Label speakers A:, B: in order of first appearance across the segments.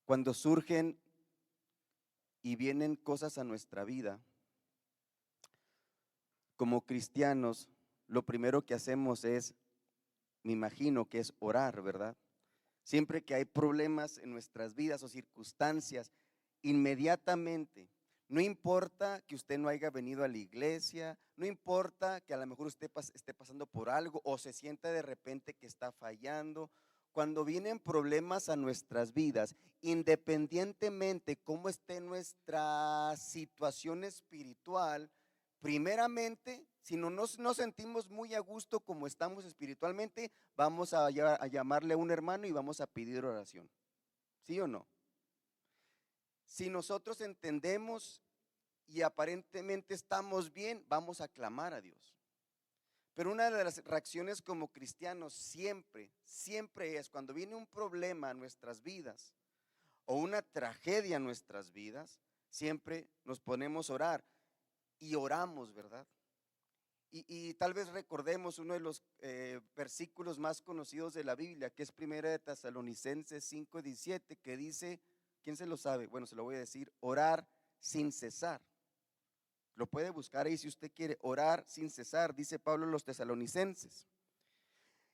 A: Cuando surgen y vienen cosas a nuestra vida, como cristianos, lo primero que hacemos es, me imagino que es orar, ¿verdad? Siempre que hay problemas en nuestras vidas o circunstancias, inmediatamente, no importa que usted no haya venido a la iglesia, no importa que a lo mejor usted esté pasando por algo o se sienta de repente que está fallando. Cuando vienen problemas a nuestras vidas, independientemente cómo esté nuestra situación espiritual, primeramente, si no nos sentimos muy a gusto como estamos espiritualmente, vamos a llamarle a un hermano y vamos a pedir oración. ¿Sí o no? Si nosotros entendemos y aparentemente estamos bien, vamos a clamar a Dios. Pero una de las reacciones como cristianos siempre es cuando viene un problema a nuestras vidas o una tragedia a nuestras vidas, siempre nos ponemos a orar y oramos, ¿verdad? Y tal vez recordemos uno de los versículos más conocidos de la Biblia, que es Primera de Tesalonicenses 5:17, que dice, ¿quién se lo sabe? Bueno, se lo voy a decir, orar sin cesar. Lo puede buscar ahí si usted quiere, orar sin cesar, dice Pablo a los tesalonicenses.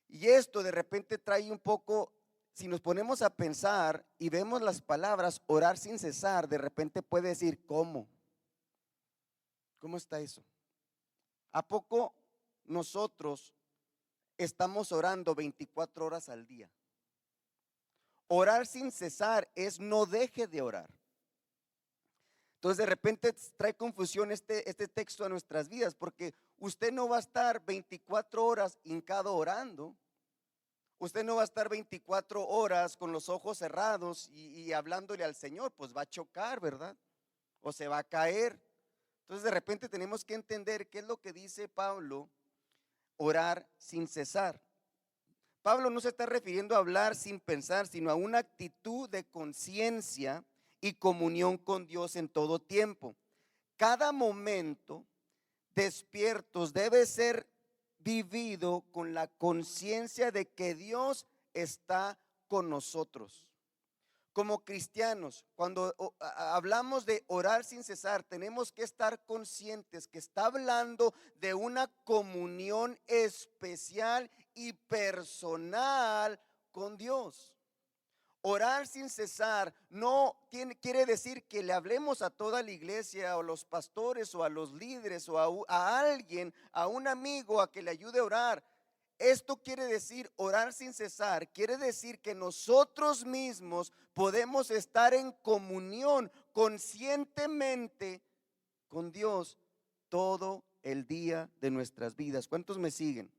A: Y esto de repente trae un poco, si nos ponemos a pensar y vemos las palabras orar sin cesar, de repente puede decir, ¿cómo? ¿Cómo está eso? ¿A poco nosotros estamos orando 24 horas al día? Orar sin cesar es no deje de orar. Entonces de repente trae confusión este texto a nuestras vidas, porque usted no va a estar 24 horas hincado orando. Usted no va a estar 24 horas con los ojos cerrados y hablándole al Señor, pues va a chocar, ¿verdad? O se va a caer. Entonces de repente tenemos que entender qué es lo que dice Pablo, orar sin cesar. Pablo no se está refiriendo a hablar sin pensar, sino a una actitud de conciencia y comunión con Dios en todo tiempo. Cada momento despiertos debe ser vivido con la conciencia de que Dios está con nosotros. Como cristianos, cuando hablamos de orar sin cesar, tenemos que estar conscientes que está hablando de una comunión especial y personal con Dios. Orar sin cesar no quiere decir que le hablemos a toda la iglesia o a los pastores o a los líderes o a alguien, a un amigo a que le ayude a orar. Esto quiere decir orar sin cesar, quiere decir que nosotros mismos podemos estar en comunión conscientemente con Dios todo el día de nuestras vidas. ¿Cuántos me siguen?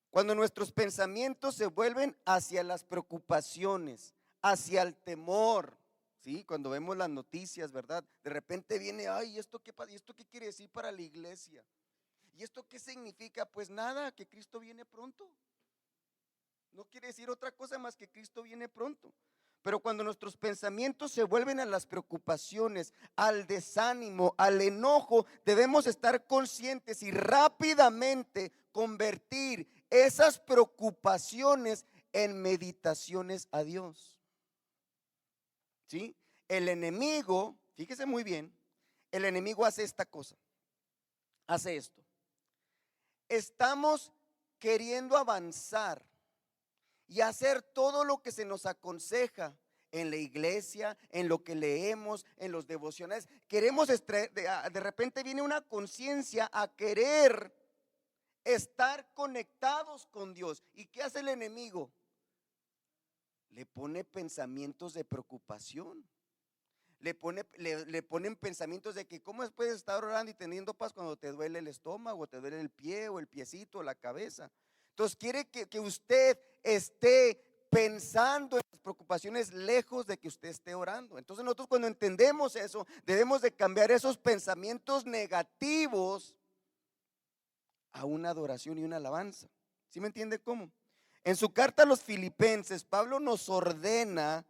A: Cuando nuestros pensamientos se vuelven hacia las preocupaciones, hacia el temor, ¿sí? Cuando vemos las noticias, ¿verdad? De repente viene, ay, ¿esto qué quiere decir para la iglesia? ¿Y esto qué significa? Pues nada, que Cristo viene pronto. No quiere decir otra cosa más que Cristo viene pronto. Pero cuando nuestros pensamientos se vuelven a las preocupaciones, al desánimo, al enojo, debemos estar conscientes y rápidamente convertir esas preocupaciones en meditaciones a Dios. ¿Sí? El enemigo, fíjese muy bien, el enemigo hace esta cosa, hace esto. Estamos queriendo avanzar y hacer todo lo que se nos aconseja en la iglesia, en lo que leemos, en los devocionales. Queremos, de repente viene una conciencia a querer estar conectados con Dios. ¿Y qué hace el enemigo? Le pone pensamientos de preocupación. Le ponen pensamientos de que cómo puedes estar orando y teniendo paz cuando te duele el estómago, te duele el pie o el piecito o la cabeza. Entonces quiere que usted esté pensando en las preocupaciones lejos de que usted esté orando. Entonces nosotros cuando entendemos eso, debemos de cambiar esos pensamientos negativos a una adoración y una alabanza. ¿Sí me entiende cómo? En su carta a los Filipenses, Pablo nos ordena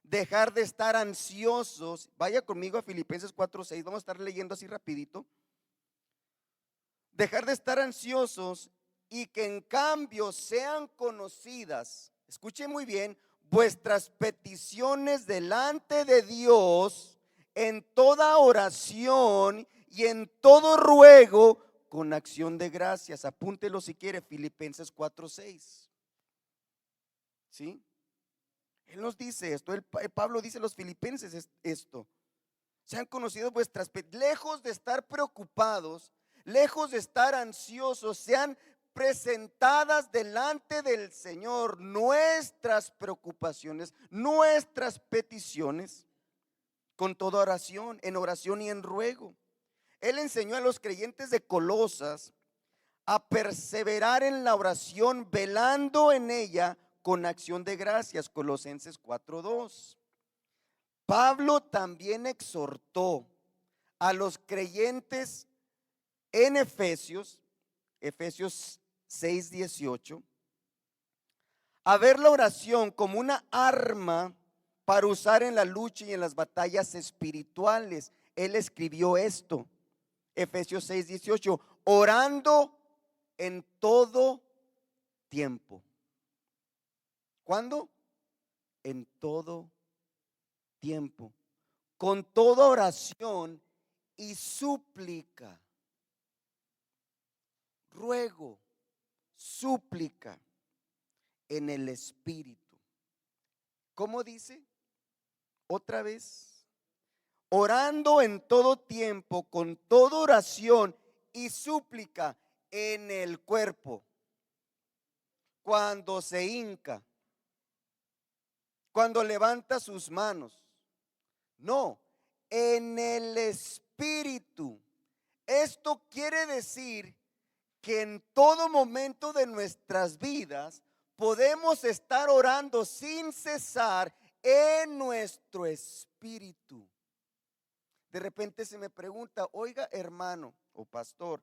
A: dejar de estar ansiosos. Vaya conmigo a Filipenses 4:6, vamos a estar leyendo así rapidito. Dejar de estar ansiosos y que en cambio sean conocidas, escuchen muy bien, vuestras peticiones delante de Dios en toda oración y en todo ruego con acción de gracias. Apúntelo si quiere, Filipenses 4:6. ¿Sí? Él nos dice esto, Pablo dice a los filipenses esto. Sean conocidos lejos de estar preocupados, lejos de estar ansiosos, sean presentadas delante del Señor nuestras preocupaciones, nuestras peticiones, con toda oración, en oración y en ruego. Él enseñó a los creyentes de Colosas a perseverar en la oración, velando en ella con acción de gracias. Colosenses 4:2. Pablo también exhortó a los creyentes en Efesios 6:18, a ver la oración como una arma para usar en la lucha y en las batallas espirituales. Él escribió esto, Efesios 6:18, orando en todo tiempo. ¿Cuándo? En todo tiempo, con toda oración y súplica, ruego, súplica en el Espíritu. ¿Cómo dice? Otra vez, orando en todo tiempo, con toda oración y súplica en el cuerpo, cuando se hinca, cuando levanta sus manos. No, en el Espíritu. Esto quiere decir que en todo momento de nuestras vidas podemos estar orando sin cesar en nuestro espíritu. De repente se me pregunta, oiga, hermano o pastor,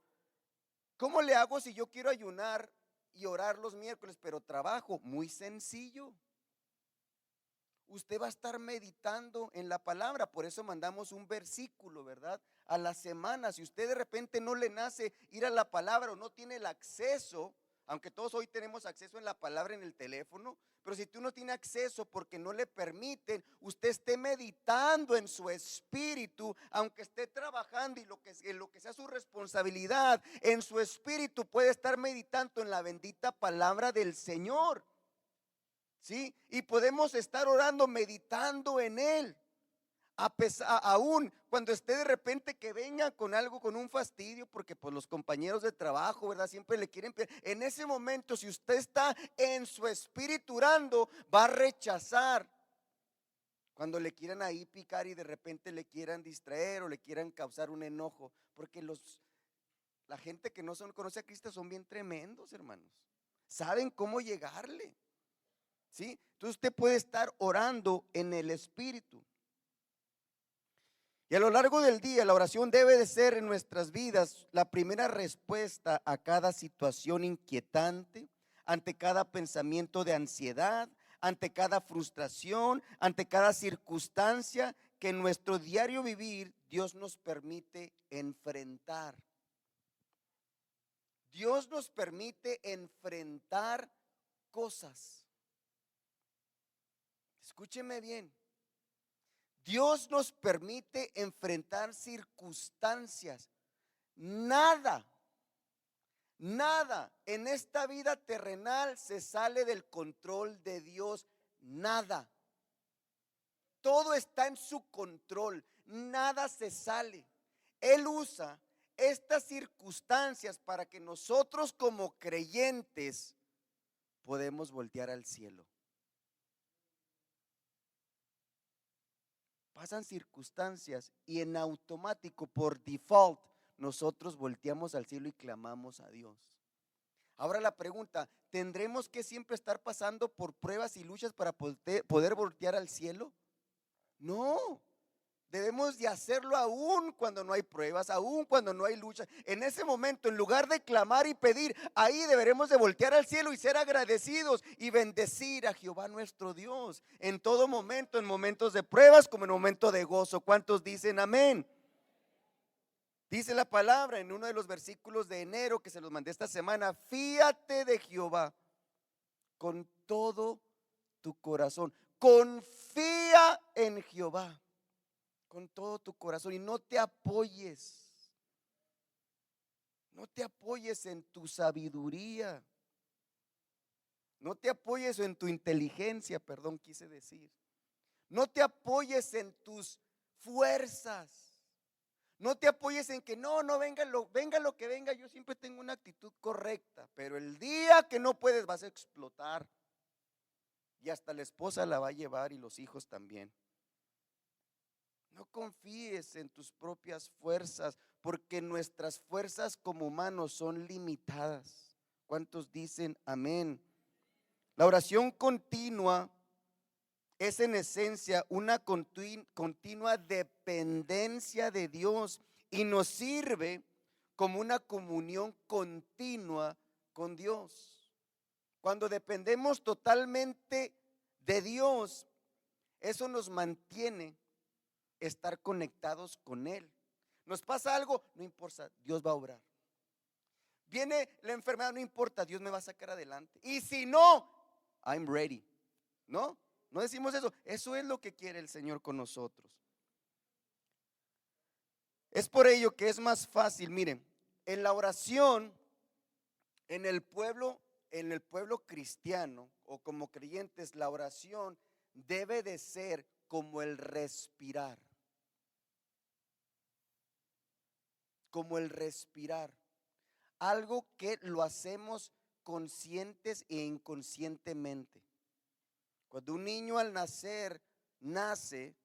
A: ¿cómo le hago si yo quiero ayunar y orar los miércoles, pero trabajo? Muy sencillo. Usted va a estar meditando en la palabra, por eso mandamos un versículo, ¿verdad? A la semana. Si usted de repente no le nace ir a la palabra o no tiene el acceso, aunque todos hoy tenemos acceso en la palabra en el teléfono, pero si tú no tienes acceso porque no le permiten, usted esté meditando en su espíritu, aunque esté trabajando y en lo que sea su responsabilidad, en su espíritu puede estar meditando en la bendita palabra del Señor. ¿Sí? Y podemos estar orando, meditando en Él. Aún cuando esté de repente que venga con algo, con un fastidio, porque pues los compañeros de trabajo, ¿verdad? Siempre le quieren. En ese momento, si usted está en su espíritu orando, va a rechazar cuando le quieran ahí picar y de repente le quieran distraer o le quieran causar un enojo, porque la gente que no conoce a Cristo son bien tremendos, hermanos. Saben cómo llegarle. ¿Sí? Entonces usted puede estar orando en el Espíritu. Y a lo largo del día la oración debe de ser en nuestras vidas la primera respuesta a cada situación inquietante, ante cada pensamiento de ansiedad, ante cada frustración, ante cada circunstancia que en nuestro diario vivir Dios nos permite enfrentar. Dios nos permite enfrentar cosas. Escúcheme bien. Dios nos permite enfrentar circunstancias. Nada en esta vida terrenal se sale del control de Dios. Nada. Todo está en su control. Nada se sale. Él usa estas circunstancias para que nosotros como creyentes podemos voltear al cielo. Pasan circunstancias y en automático, por default, nosotros volteamos al cielo y clamamos a Dios. Ahora la pregunta, ¿tendremos que siempre estar pasando por pruebas y luchas para poder voltear al cielo? No. Debemos de hacerlo aún cuando no hay pruebas, aún cuando no hay lucha. En ese momento, en lugar de clamar y pedir, ahí deberemos de voltear al cielo y ser agradecidos y bendecir a Jehová nuestro Dios en todo momento, en momentos de pruebas como en momentos de gozo. ¿Cuántos dicen amén? Dice la palabra en uno de los versículos de enero que se los mandé esta semana: fíate de Jehová con todo tu corazón. Confía en Jehová con todo tu corazón y no te apoyes. No te apoyes en tu sabiduría. No te apoyes en tu inteligencia, perdón, quise decir. No te apoyes en tus fuerzas. No te apoyes en que no venga lo que venga, yo siempre tengo una actitud correcta, pero el día que no puedes vas a explotar. Y hasta la esposa la va a llevar y los hijos también. No confíes en tus propias fuerzas, porque nuestras fuerzas como humanos son limitadas. ¿Cuántos dicen amén? La oración continua es en esencia una continua dependencia de Dios y nos sirve como una comunión continua con Dios. Cuando dependemos totalmente de Dios, eso nos mantiene estar conectados con Él. Nos pasa algo, no importa, Dios va a obrar. Viene la enfermedad, no importa, Dios me va a sacar adelante. Y si no, I'm ready. ¿No? No decimos eso. Eso es lo que quiere el Señor con nosotros. Es por ello que es más fácil, miren, en la oración, en el pueblo cristiano o como creyentes, la oración debe de ser como el respirar. Como el respirar. Algo que lo hacemos conscientes e inconscientemente. Cuando un niño al nacer, nace,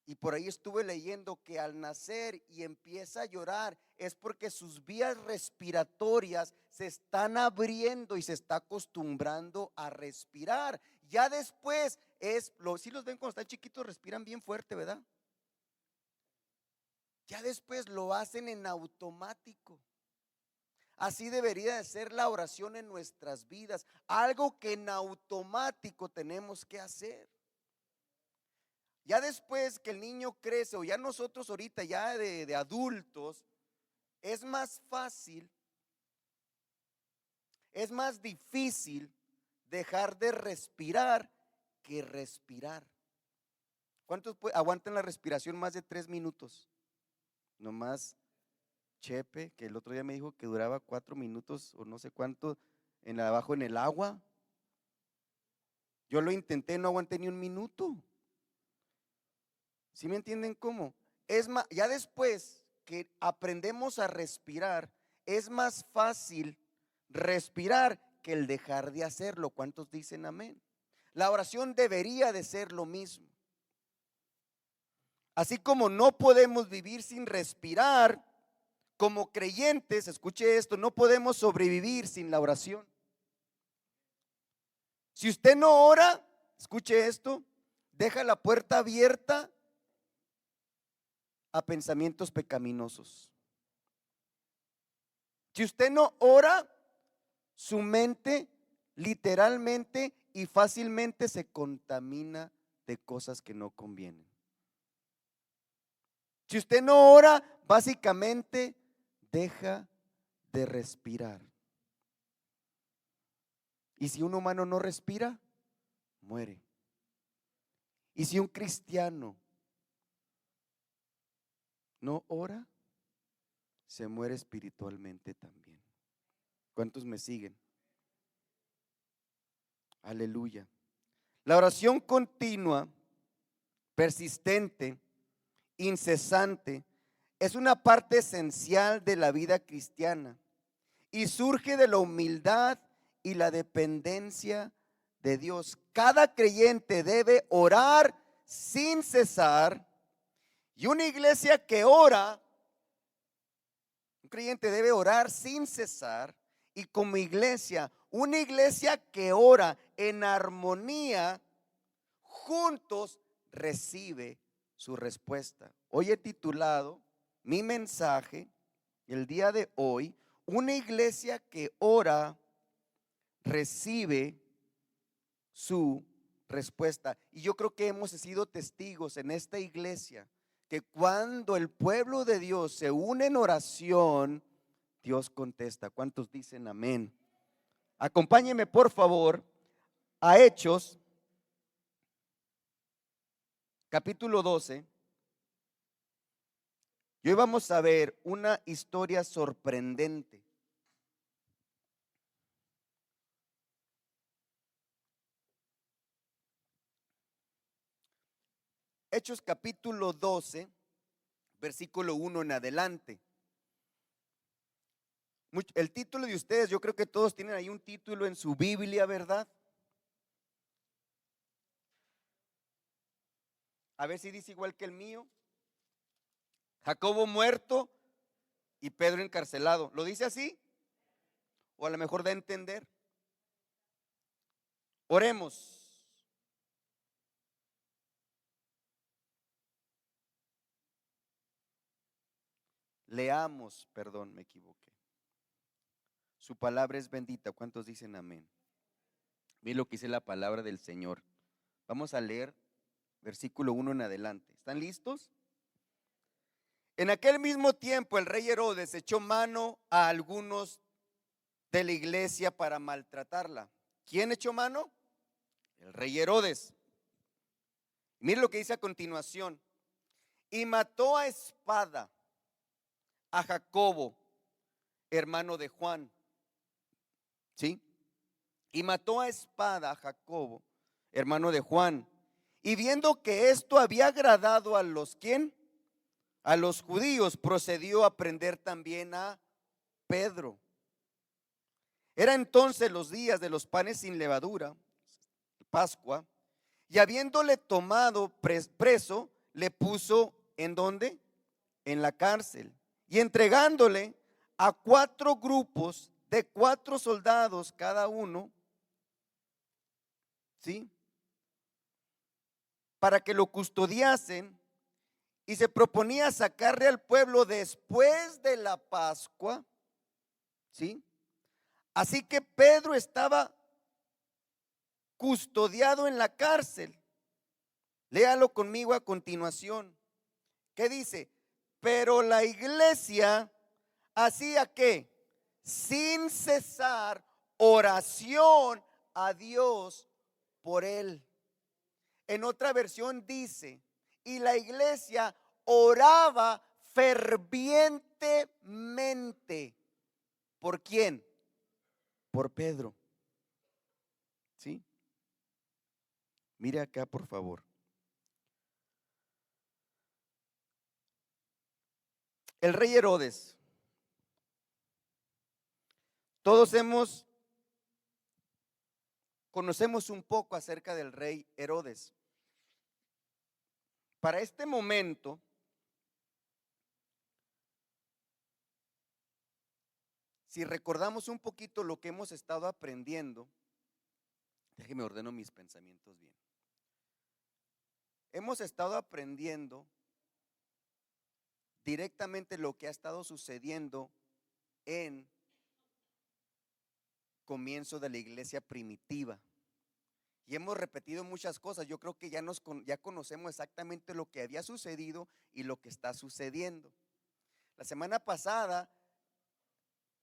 A: y por ahí estuve leyendo que al nacer y empieza a llorar, es porque sus vías respiratorias se están abriendo y se está acostumbrando a respirar. Ya después si los ven cuando están chiquitos, respiran bien fuerte, ¿verdad? Ya después lo hacen en automático. Así debería de ser la oración en nuestras vidas, algo que en automático tenemos que hacer. Ya después que el niño crece o ya nosotros ahorita ya de adultos, es más fácil, es más difícil dejar de respirar que respirar. ¿Cuántos aguantan la respiración más de 3 minutos? Nomás Chepe, que el otro día me dijo que duraba 4 minutos o no sé cuánto abajo en el agua. Yo lo intenté, no aguanté ni 1 minuto. ¿Sí me entienden cómo? Es más, ya después que aprendemos a respirar, es más fácil respirar que el dejar de hacerlo. ¿Cuántos dicen amén? La oración debería de ser lo mismo. Así como no podemos vivir sin respirar, como creyentes, escuche esto, no podemos sobrevivir sin la oración. Si usted no ora, escuche esto, deja la puerta abierta a pensamientos pecaminosos. Si usted no ora, su mente literalmente y fácilmente se contamina de cosas que no convienen. Si usted no ora, básicamente deja de respirar. Y si un humano no respira, muere. Y si un cristiano no ora, se muere espiritualmente también. ¿Cuántos me siguen? Aleluya. La oración continua, persistente, incesante, es una parte esencial de la vida cristiana y surge de la humildad y la dependencia de Dios. Cada creyente debe orar sin cesar, y una iglesia que ora, un creyente debe orar sin cesar, y como iglesia, una iglesia que ora en armonía, juntos recibe su respuesta. Hoy he titulado mi mensaje el día de hoy, una iglesia que ora recibe su respuesta. Y yo creo que hemos sido testigos en esta iglesia que cuando el pueblo de Dios se une en oración, Dios contesta. ¿Cuántos dicen amén? Acompáñenme por favor a Hechos capítulo 12. Y hoy vamos a ver una historia sorprendente. Hechos capítulo 12, versículo 1 en adelante. El título de ustedes, yo creo que todos tienen ahí un título en su Biblia, ¿verdad? A ver si dice igual que el mío. Jacobo muerto y Pedro encarcelado. ¿Lo dice así? O a lo mejor da a entender. Oremos. Leamos, perdón, me equivoqué. Su palabra es bendita. ¿Cuántos dicen amén? Miren lo que dice la palabra del Señor. Vamos a leer versículo 1 en adelante. ¿Están listos? En aquel mismo tiempo el rey Herodes echó mano a algunos de la iglesia para maltratarla. ¿Quién echó mano? El rey Herodes. Miren lo que dice a continuación. Y mató a espada a Jacobo, hermano de Juan. ¿Sí? Y mató a espada a Jacobo, hermano de Juan. Y viendo que esto había agradado a los ¿quién? A los judíos, procedió a prender también a Pedro. Era entonces los días de los panes sin levadura, Pascua, y habiéndole tomado preso, le puso ¿en dónde? En la cárcel. Y entregándole a 4 grupos de 4 soldados cada uno, ¿sí? Para que lo custodiasen, y se proponía sacarle al pueblo después de la Pascua, ¿sí? Así que Pedro estaba custodiado en la cárcel. Léalo conmigo a continuación. ¿Qué dice? Pero la iglesia hacía ¿qué? Sin cesar oración a Dios por él. En otra versión dice, y la iglesia oraba fervientemente. ¿Por quién? Por Pedro. ¿Sí? Mire acá, por favor. El rey Herodes. Todos conocemos un poco acerca del rey Herodes. Para este momento, si recordamos un poquito lo que hemos estado aprendiendo, déjeme ordeno mis pensamientos bien. Hemos estado aprendiendo directamente lo que ha estado sucediendo en comienzo de la iglesia primitiva. Y hemos repetido muchas cosas. Yo creo que ya conocemos exactamente lo que había sucedido y lo que está sucediendo. La semana pasada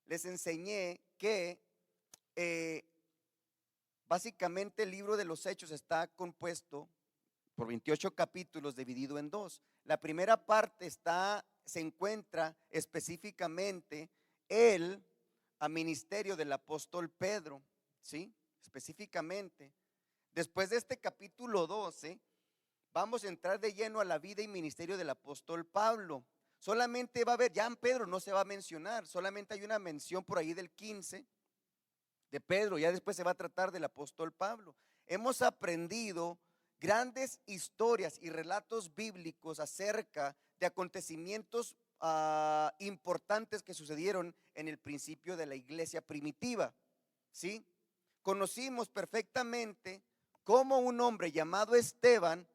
A: les enseñé que básicamente el libro de los Hechos está compuesto por 28 capítulos dividido en 2. La primera parte se encuentra específicamente el ministerio del apóstol Pedro, ¿sí? Específicamente. Después de este capítulo 12, vamos a entrar de lleno a la vida y ministerio del apóstol Pablo. Solamente va a haber, ya en Pedro no se va a mencionar, solamente hay una mención por ahí del 15 de Pedro, ya después se va a tratar del apóstol Pablo. Hemos aprendido grandes historias y relatos bíblicos acerca de acontecimientos importantes que sucedieron en el principio de la iglesia primitiva, ¿sí? Conocimos perfectamente cómo un hombre llamado Esteban,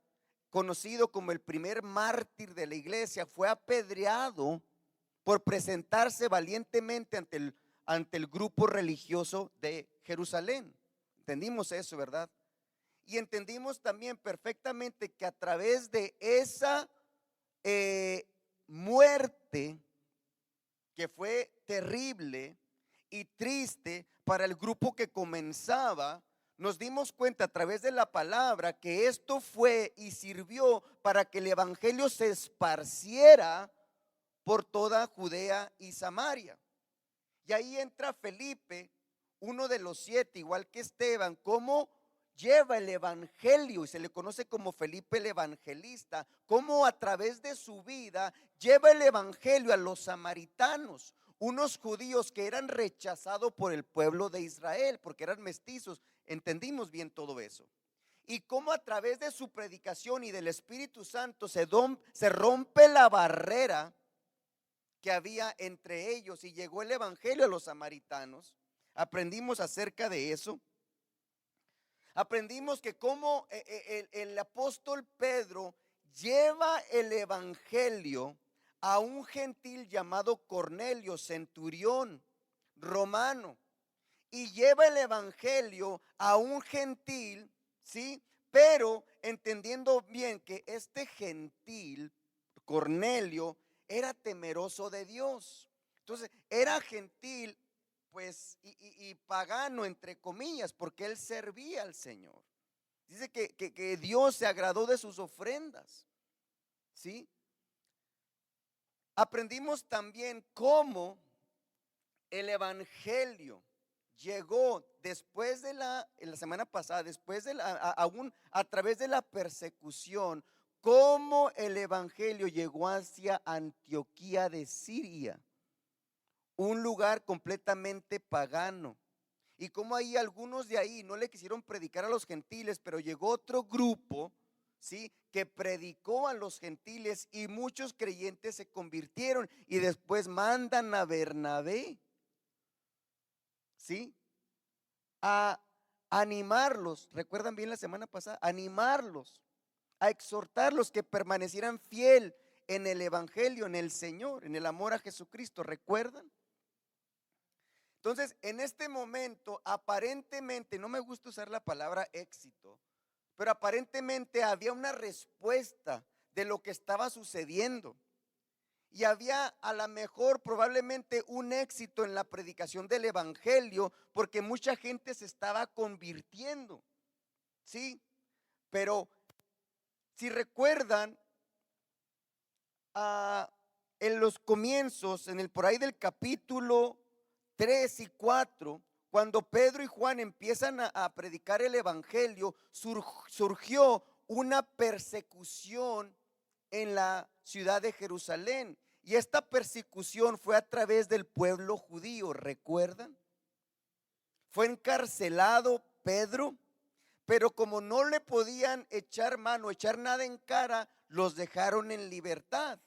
A: conocido como el primer mártir de la iglesia, fue apedreado por presentarse valientemente ante el grupo religioso de Jerusalén. Entendimos eso, ¿verdad? Y entendimos también perfectamente que a través de esa muerte, que fue terrible y triste para el grupo que comenzaba, nos dimos cuenta a través de la palabra que esto fue y sirvió para que el evangelio se esparciera por toda Judea y Samaria. Y ahí entra Felipe, uno de los 7, igual que Esteban, cómo lleva el evangelio, y se le conoce como Felipe el evangelista, cómo a través de su vida lleva el evangelio a los samaritanos, unos judíos que eran rechazados por el pueblo de Israel, porque eran mestizos. Entendimos bien todo eso. Y cómo a través de su predicación y del Espíritu Santo se rompe la barrera que había entre ellos y llegó el evangelio a los samaritanos. Aprendimos acerca de eso. Aprendimos que como el apóstol Pedro lleva el evangelio a un gentil llamado Cornelio, centurión romano, y lleva el evangelio a un gentil, ¿sí? Pero entendiendo bien que este gentil, Cornelio, era temeroso de Dios. Entonces, era gentil, pues, y pagano, entre comillas, porque él servía al Señor. Dice que Dios se agradó de sus ofrendas, ¿sí? Aprendimos también cómo el evangelio llegó después de en la semana pasada, después de aún a través de la persecución, cómo el evangelio llegó hacia Antioquía de Siria, un lugar completamente pagano. Y como ahí algunos de ahí no le quisieron predicar a los gentiles, pero llegó otro grupo, ¿sí?, que predicó a los gentiles y muchos creyentes se convirtieron y después mandan a Bernabé, ¿sí?, a animarlos. ¿Recuerdan bien la semana pasada? Animarlos, a exhortarlos que permanecieran fiel en el evangelio, en el Señor, en el amor a Jesucristo. ¿Recuerdan? Entonces, en este momento, aparentemente, no me gusta usar la palabra éxito, pero aparentemente había una respuesta de lo que estaba sucediendo. Y había a lo mejor probablemente un éxito en la predicación del evangelio, porque mucha gente se estaba convirtiendo, ¿sí? Pero si recuerdan, en los comienzos, por ahí del capítulo 3 y 4, cuando Pedro y Juan empiezan a predicar el evangelio, surgió una persecución en la ciudad de Jerusalén. Y esta persecución fue a través del pueblo judío, ¿recuerdan? Fue encarcelado Pedro, pero como no le podían echar mano, echar nada en cara, los dejaron en libertad.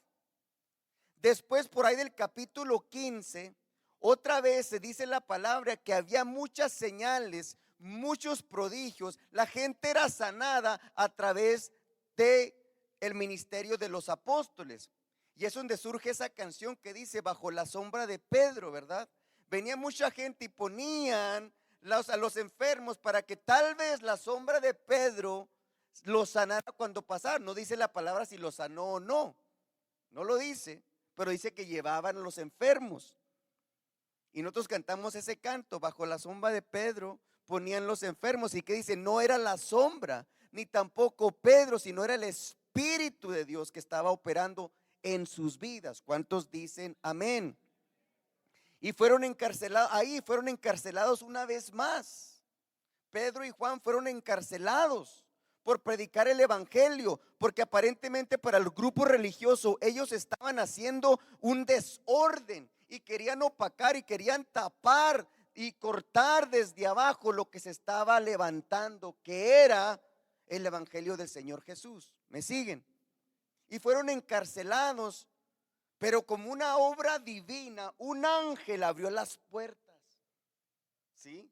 A: Después, por ahí del capítulo 15, otra vez se dice la palabra que había muchas señales, muchos prodigios. La gente era sanada a través de el ministerio de los apóstoles. Y es donde surge esa canción que dice bajo la sombra de Pedro, ¿verdad? Venía mucha gente y ponían a los enfermos para que tal vez la sombra de Pedro los sanara cuando pasara. No dice la palabra si los sanó o no, no lo dice, pero dice que llevaban a los enfermos. Y nosotros cantamos ese canto, bajo la sombra de Pedro ponían los enfermos. Y que dice, no era la sombra, ni tampoco Pedro, sino era el Espíritu de Dios que estaba operando en sus vidas. ¿Cuántos dicen amén? Y fueron encarcelados, ahí fueron encarcelados una vez más. Pedro y Juan fueron encarcelados por predicar el evangelio, porque aparentemente para el grupo religioso ellos estaban haciendo un desorden y querían opacar y querían tapar y cortar desde abajo lo que se estaba levantando, que era el evangelio del Señor Jesús. ¿Me siguen? Y fueron encarcelados, pero como una obra divina, un ángel abrió las puertas, ¿sí?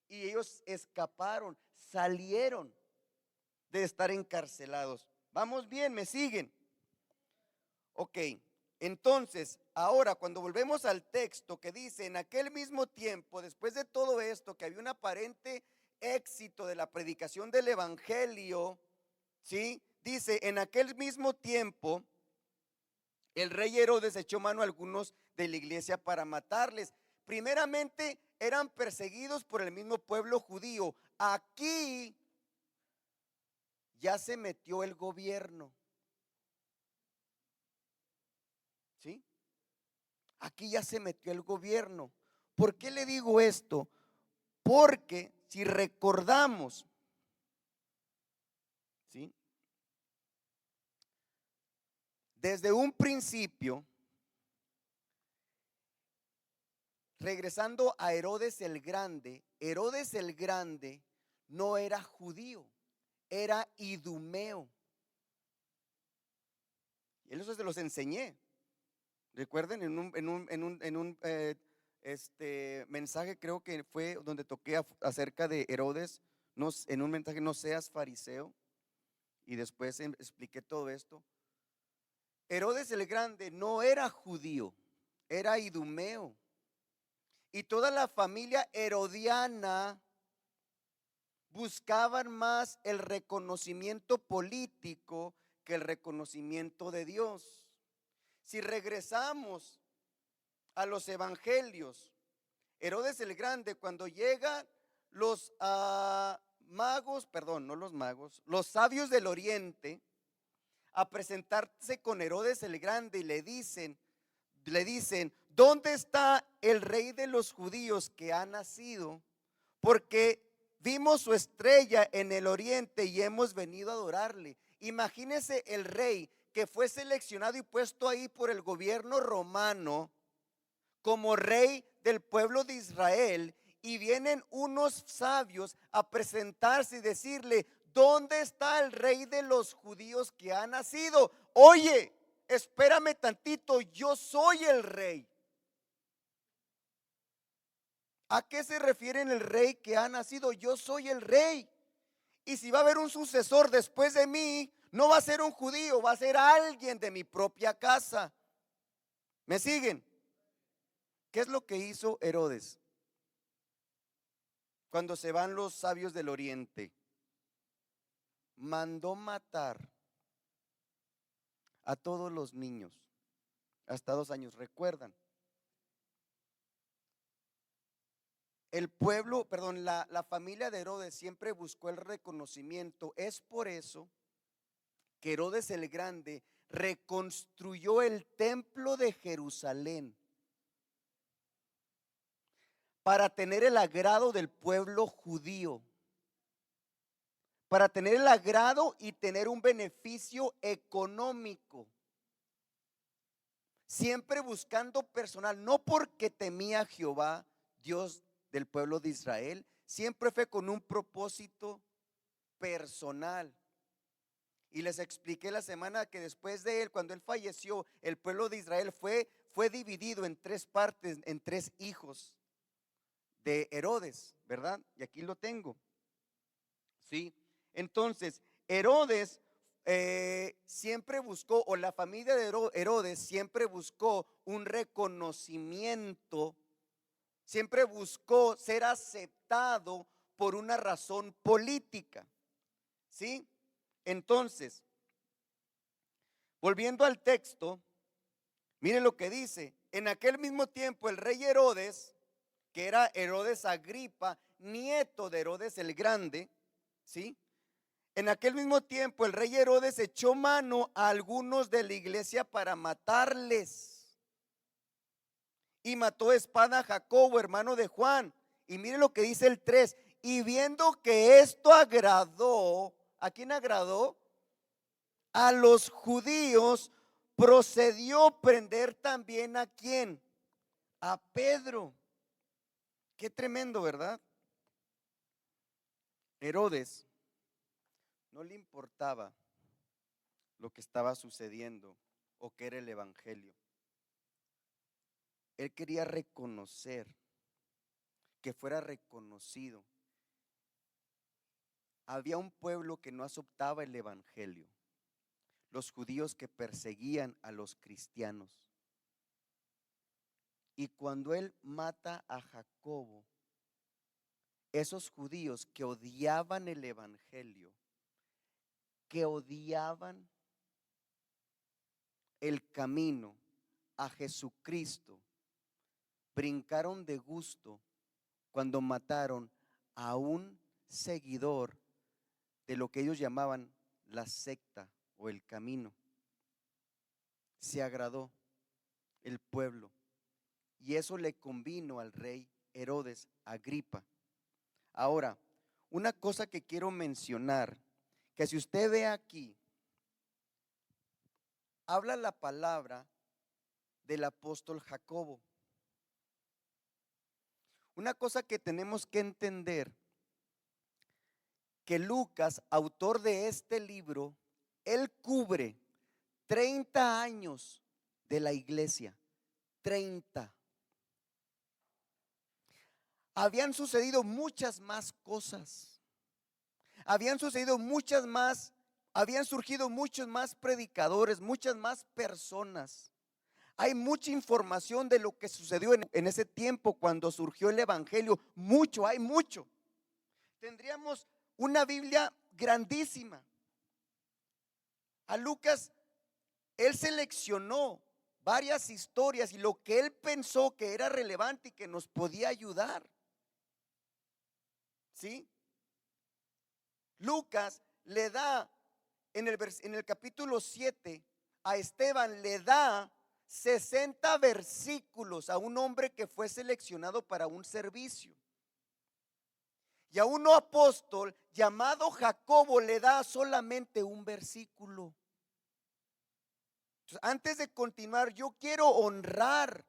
A: Y ellos escaparon, salieron de estar encarcelados. ¿Vamos bien? ¿Me siguen? Ok, entonces, ahora cuando volvemos al texto que dice, en aquel mismo tiempo, después de todo esto, que había un aparente éxito de la predicación del evangelio, ¿sí? Dice, en aquel mismo tiempo, el rey Herodes echó mano a algunos de la iglesia para matarles. Primeramente, eran perseguidos por el mismo pueblo judío. Aquí ya se metió el gobierno, ¿sí? Aquí ya se metió el gobierno. ¿Por qué le digo esto? Porque si recordamos, ¿sí? Desde un principio, regresando a Herodes el Grande no era judío, era idumeo. Y eso se los enseñé. Recuerden en un mensaje, creo que fue donde toqué acerca de Herodes, en un mensaje, no seas fariseo, y después expliqué todo esto. Herodes el Grande no era judío, era idumeo. Y toda la familia herodiana buscaban más el reconocimiento político que el reconocimiento de Dios. Si regresamos a los evangelios, Herodes el Grande, cuando llegan los magos, perdón, no los magos, los sabios del oriente a presentarse con Herodes el Grande y le dicen, ¿dónde está el rey de los judíos que ha nacido? Porque vimos su estrella en el oriente y hemos venido a adorarle. Imagínese el rey que fue seleccionado y puesto ahí por el gobierno romano como rey del pueblo de Israel, y vienen unos sabios a presentarse y decirle, ¿dónde está el rey de los judíos que ha nacido? Oye, espérame tantito, yo soy el rey. ¿A qué se refiere el rey que ha nacido? Yo soy el rey. Y si va a haber un sucesor después de mí, no va a ser un judío, va a ser alguien de mi propia casa. ¿Me siguen? ¿Qué es lo que hizo Herodes cuando se van los sabios del oriente? Mandó matar a todos los niños hasta 2 años. ¿Recuerdan? El pueblo, perdón, la familia de Herodes siempre buscó el reconocimiento. Es por eso que Herodes el Grande reconstruyó el templo de Jerusalén para tener el agrado del pueblo judío, para tener el agrado y tener un beneficio económico, siempre buscando personal, no porque temía a Jehová, Dios del pueblo de Israel, siempre fue con un propósito personal. Y les expliqué la semana que después de él, cuando él falleció, el pueblo de Israel fue dividido en 3 partes, en 3 hijos de Herodes, ¿verdad? Y aquí lo tengo. Sí. Entonces, Herodes siempre buscó, o la familia de Herodes siempre buscó un reconocimiento, siempre buscó ser aceptado por una razón política. ¿Sí? Entonces, volviendo al texto, miren lo que dice. En aquel mismo tiempo el rey Herodes, que era Herodes Agripa, nieto de Herodes el Grande, ¿sí? En aquel mismo tiempo el rey Herodes echó mano a algunos de la iglesia para matarles. Y mató a espada a Jacobo, hermano de Juan. Y mire lo que dice el 3. Y viendo que esto agradó, ¿a quién agradó? A los judíos, procedió a prender también ¿a quién? A Pedro. Qué tremendo, ¿verdad? Herodes no le importaba lo que estaba sucediendo o que era el evangelio. Él quería reconocer, que fuera reconocido. Había un pueblo que no aceptaba el evangelio, los judíos que perseguían a los cristianos. Y cuando él mata a Jacobo, esos judíos que odiaban el evangelio, que odiaban el camino a Jesucristo, brincaron de gusto cuando mataron a un seguidor de lo que ellos llamaban la secta o el camino. Se agradó el pueblo y eso le convino al rey Herodes Agripa. Ahora, una cosa que quiero mencionar, que si usted ve aquí, habla la palabra del apóstol Jacobo. Una cosa que tenemos que entender, que Lucas, autor de este libro, él cubre 30 años de la iglesia. 30. Habían sucedido muchas más cosas. Habían sucedido muchas más, habían surgido muchos más predicadores, muchas más personas. Hay mucha información de lo que sucedió en ese tiempo cuando surgió el evangelio. Mucho, hay mucho. Tendríamos una Biblia grandísima. A Lucas, él seleccionó varias historias y lo que él pensó que era relevante y que nos podía ayudar. ¿Sí? Lucas le da en el capítulo 7 a Esteban, le da 60 versículos a un hombre que fue seleccionado para un servicio. Y a un apóstol llamado Jacobo le da solamente un versículo. Entonces, antes de continuar, yo quiero honrar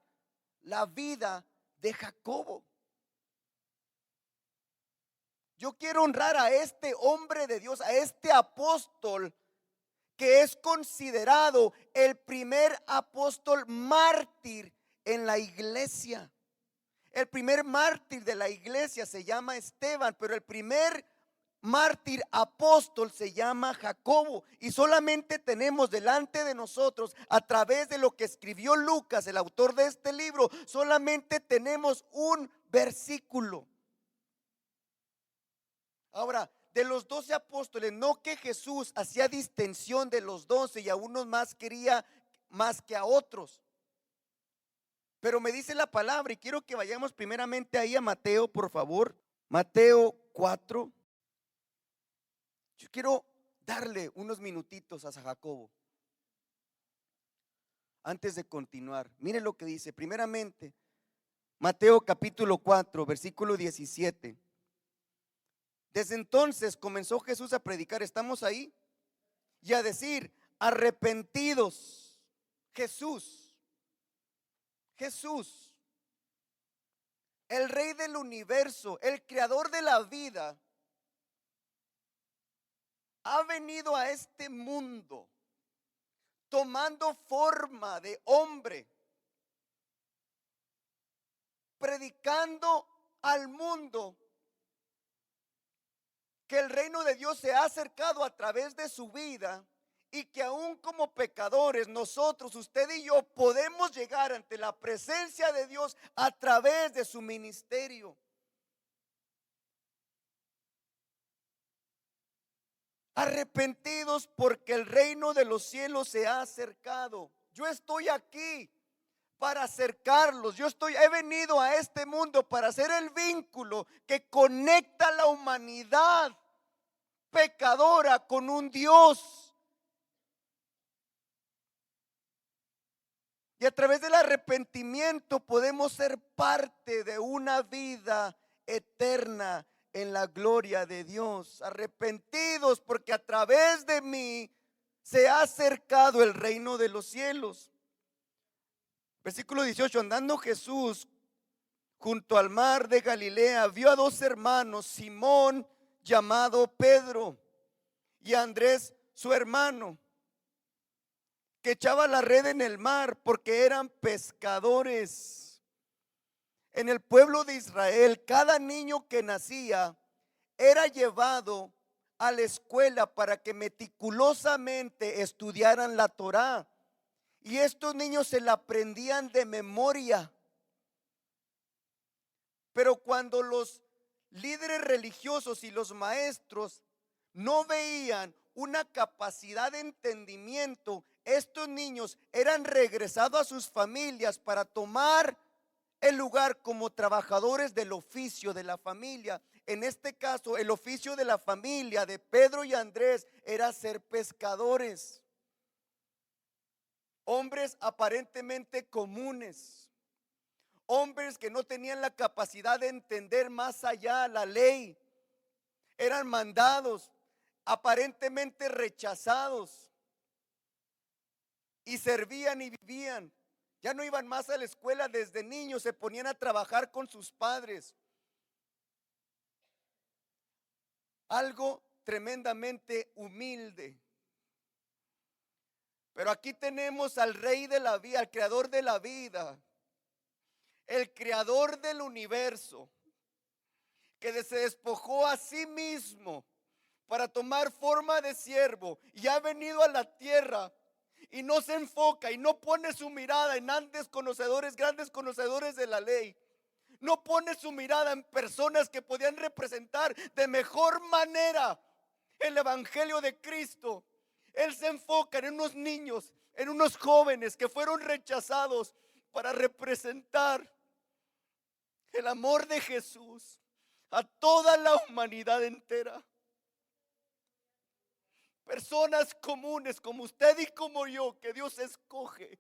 A: la vida de Jacobo. Yo quiero honrar a este hombre de Dios, a este apóstol que es considerado el primer apóstol mártir en la iglesia. El primer mártir de la iglesia se llama Esteban, pero el primer mártir apóstol se llama Jacobo. Y solamente tenemos delante de nosotros, a través de lo que escribió Lucas, el autor de este libro, solamente tenemos un versículo. Ahora, de los 12 apóstoles, no que Jesús hacía distinción de los 12 y a unos más quería más que a otros. Pero me dice la palabra y quiero que vayamos primeramente ahí a Mateo, por favor. Mateo 4. Yo quiero darle unos minutitos a Jacobo antes de continuar. Mire lo que dice. Primeramente, Mateo capítulo 4, versículo 17. Desde entonces comenzó Jesús a predicar, ¿estamos ahí? Y a decir, arrepentidos. Jesús, el rey del universo, el creador de la vida, ha venido a este mundo tomando forma de hombre, predicando al mundo que el reino de Dios se ha acercado a través de su vida y que aún como pecadores nosotros, usted y yo, podemos llegar ante la presencia de Dios a través de su ministerio. Arrepentidos porque el reino de los cielos se ha acercado. Yo estoy aquí para acercarlos. He venido a este mundo para hacer el vínculo que conecta a la humanidad pecadora con un Dios. Y a través del arrepentimiento podemos ser parte de una vida eterna en la gloria de Dios. Arrepentidos porque a través de mí se ha acercado el reino de los cielos. Versículo 18, andando Jesús junto al mar de Galilea, vio a dos hermanos, Simón llamado Pedro y Andrés su hermano, que echaba la red en el mar porque eran pescadores. En el pueblo de Israel, cada niño que nacía era llevado a la escuela para que meticulosamente estudiaran la Torá. Y estos niños se la aprendían de memoria. Pero cuando los líderes religiosos y los maestros no veían una capacidad de entendimiento, estos niños eran regresados a sus familias para tomar el lugar como trabajadores del oficio de la familia. En este caso, el oficio de la familia de Pedro y Andrés era ser pescadores. Hombres aparentemente comunes, hombres que no tenían la capacidad de entender más allá la ley, eran mandados, aparentemente rechazados, y servían y vivían. Ya no iban más a la escuela desde niños, se ponían a trabajar con sus padres. Algo tremendamente humilde. Pero aquí tenemos al rey de la vida, al creador de la vida, el creador del universo, que se despojó a sí mismo para tomar forma de siervo y ha venido a la tierra y no se enfoca y no pone su mirada en grandes conocedores de la ley. No pone su mirada en personas que podían representar de mejor manera el evangelio de Cristo. Él se enfoca en unos niños, en unos jóvenes que fueron rechazados para representar el amor de Jesús a toda la humanidad entera. Personas comunes como usted y como yo, que Dios escoge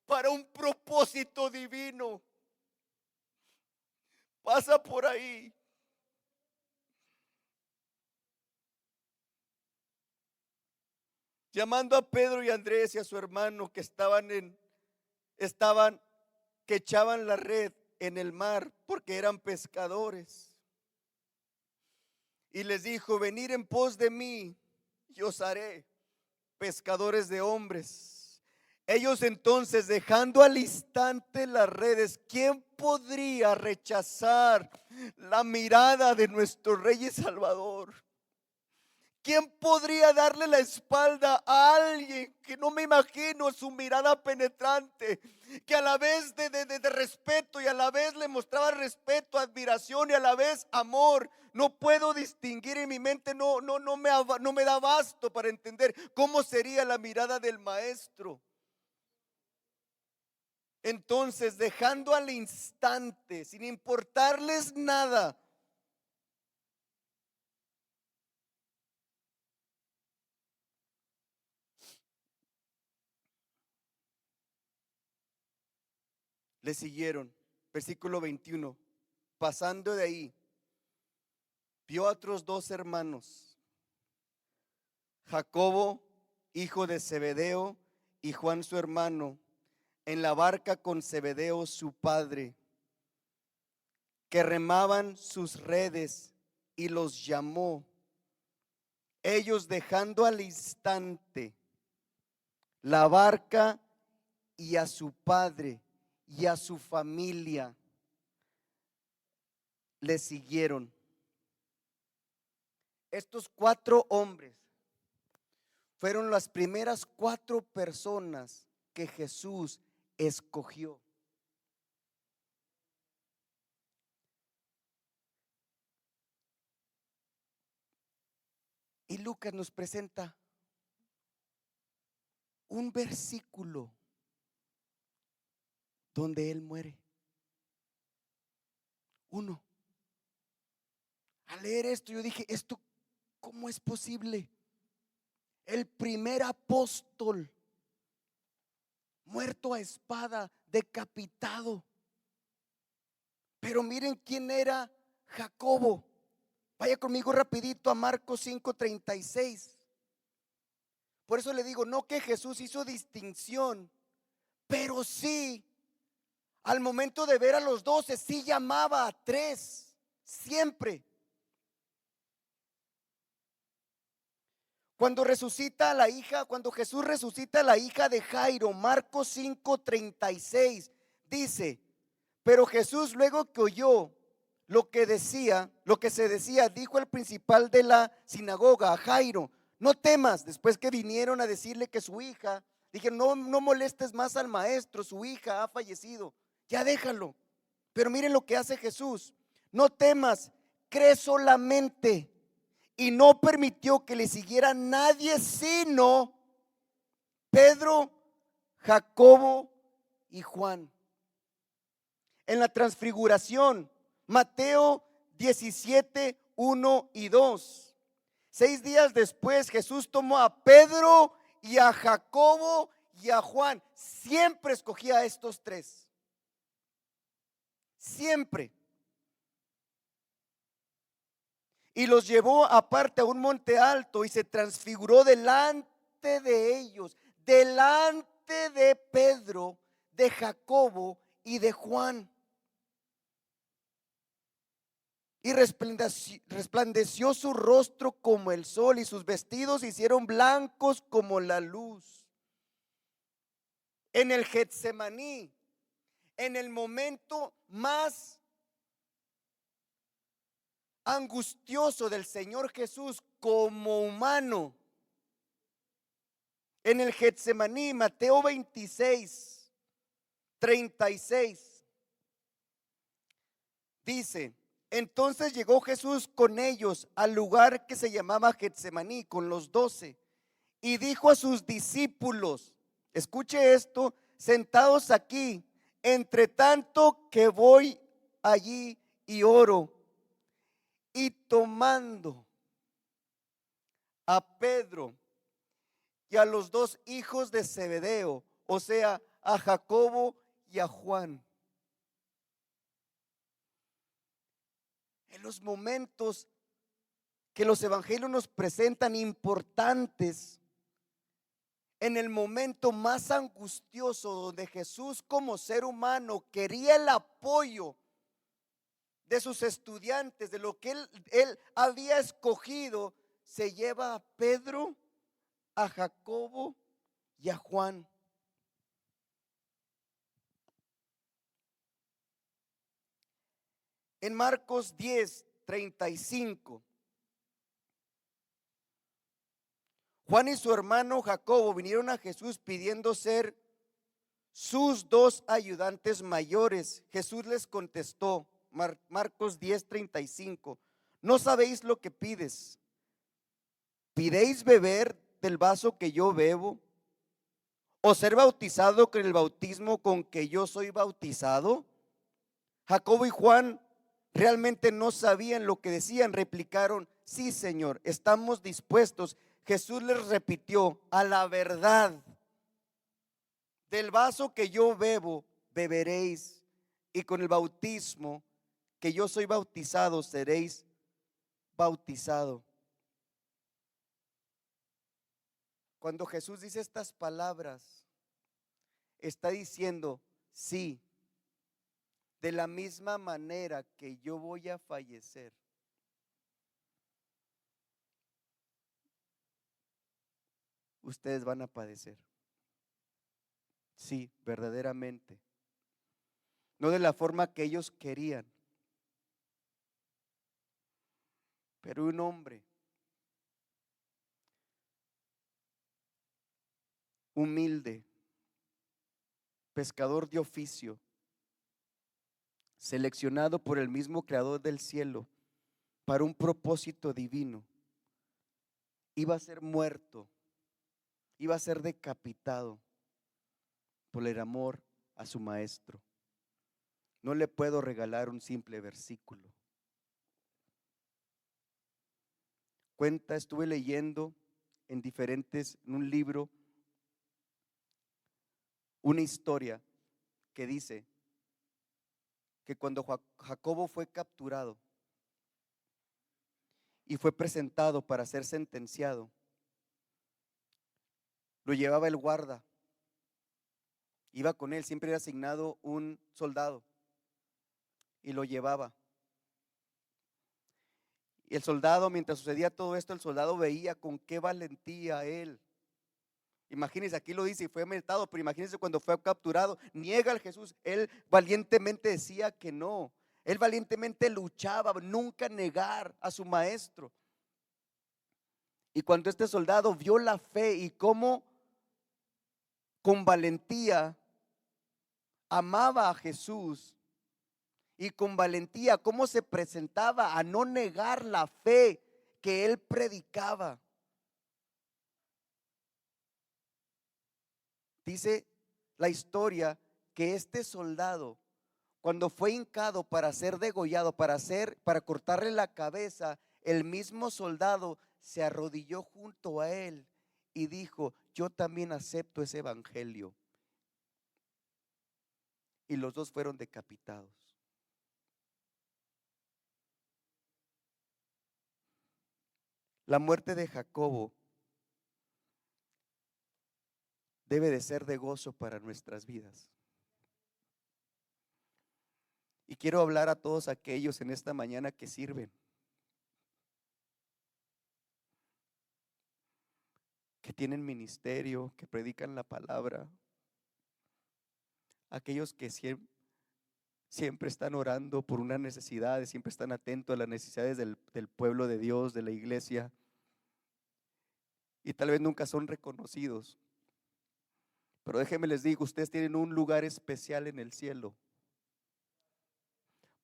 A: para un propósito divino. Pasa por ahí. Llamando a Pedro y Andrés y a su hermano que que echaban la red en el mar porque eran pescadores. Y les dijo: venid en pos de mí y os haré pescadores de hombres. Ellos entonces, dejando al instante las redes, ¿quién podría rechazar la mirada de nuestro Rey y Salvador? ¿Quién podría darle la espalda a alguien que no me imagino su mirada penetrante, que a la vez de respeto y a la vez le mostraba respeto, admiración y a la vez amor? No puedo distinguir en mi mente, no me da abasto para entender cómo sería la mirada del maestro. Entonces, dejando al instante, sin importarles nada, le siguieron. Versículo 21. Pasando de ahí, vio a otros dos hermanos, Jacobo, hijo de Zebedeo, y Juan su hermano, en la barca con Zebedeo su padre, que remaban sus redes, y los llamó. Ellos, dejando al instante la barca y a su padre y a su familia, le siguieron. Estos 4 hombres fueron las primeras 4 personas que Jesús escogió. Y Lucas nos presenta un versículo donde él muere. Uno. Al leer esto yo dije: ¿esto cómo es posible? El primer apóstol muerto a espada, decapitado. Pero miren quién era Jacobo. Vaya conmigo rapidito a Marcos 5:36. Por eso le digo, no que Jesús hizo distinción, pero sí, al momento de ver a los 12, sí llamaba a 3, siempre. Cuando resucita a la hija, cuando Jesús resucita a la hija de Jairo, Marcos 5:36, dice: pero Jesús, luego que oyó lo que se decía, dijo al principal de la sinagoga, a Jairo: no temas. Después que vinieron a decirle que su hija, dijeron: no molestes más al maestro, su hija ha fallecido, ya déjalo. Pero miren lo que hace Jesús: no temas, cree solamente. Y no permitió que le siguiera nadie sino Pedro, Jacobo y Juan. en la transfiguración. Mateo 17, 1 y 2. 6 días después Jesús tomó a Pedro y a Jacobo y a Juan. Siempre escogía a estos tres. Siempre. Y los llevó aparte a un monte alto y se transfiguró delante de ellos, delante de Pedro, de Jacobo y de Juan. Y resplandeció su rostro como el sol y sus vestidos se hicieron blancos como la luz. En el Getsemaní, en el momento más angustioso del Señor Jesús como humano, en el Getsemaní, Mateo 26, 36, dice: entonces llegó Jesús con ellos al lugar que se llamaba Getsemaní, con los 12, y dijo a sus discípulos, escuche esto, sentados aquí, entre tanto que voy allí y oro. Y tomando a Pedro y a los dos hijos de Zebedeo, o sea, a Jacobo y a Juan. En los momentos que los evangelios nos presentan importantes, en el momento más angustioso donde Jesús como ser humano quería el apoyo de sus estudiantes, de lo que él había escogido, se lleva a Pedro, a Jacobo y a Juan. En Marcos 10, 35, Juan y su hermano Jacobo vinieron a Jesús pidiendo ser sus dos ayudantes mayores. Jesús les contestó, Marcos 10, 35, ¿no sabéis lo que pides? ¿Pidéis beber del vaso que yo bebo? ¿O ser bautizado con el bautismo con que yo soy bautizado? Jacobo y Juan realmente no sabían lo que decían. Replicaron, sí, Señor, estamos dispuestos. Jesús les repitió, a la verdad, del vaso que yo bebo, beberéis, y con el bautismo que yo soy bautizado, seréis bautizado. Cuando Jesús dice estas palabras, está diciendo, sí, de la misma manera que yo voy a fallecer, ustedes van a padecer. Sí, verdaderamente. No de la forma que ellos querían, pero un hombre humilde, pescador de oficio, seleccionado por el mismo creador del cielo para un propósito divino, iba a ser muerto, iba a ser decapitado por el amor a su maestro. No le puedo regalar un simple versículo. Estuve leyendo en un libro, una historia que dice que cuando Jacobo fue capturado y fue presentado para ser sentenciado, lo llevaba el guarda, iba con él, siempre era asignado un soldado y lo llevaba. Y el soldado, mientras sucedía todo esto, el soldado veía con qué valentía él. Imagínense, aquí lo dice y fue matado, pero imagínense cuando fue capturado, niega al Jesús. Él valientemente decía que no. Él valientemente luchaba, nunca negar a su maestro. Y cuando este soldado vio la fe y cómo con valentía amaba a Jesús, y con valentía cómo se presentaba a no negar la fe que él predicaba, dice la historia que este soldado cuando fue hincado para ser degollado, para cortarle la cabeza, el mismo soldado se arrodilló junto a él y dijo: yo también acepto ese evangelio. Y los dos fueron decapitados. La muerte de Jacobo debe de ser de gozo para nuestras vidas. Y quiero hablar a todos aquellos en esta mañana que sirven, que tienen ministerio, que predican la palabra, aquellos que siempre están orando por una necesidad, siempre están atentos a las necesidades del pueblo de Dios, de la iglesia, y tal vez nunca son reconocidos. Pero déjenme les digo, ustedes tienen un lugar especial en el cielo,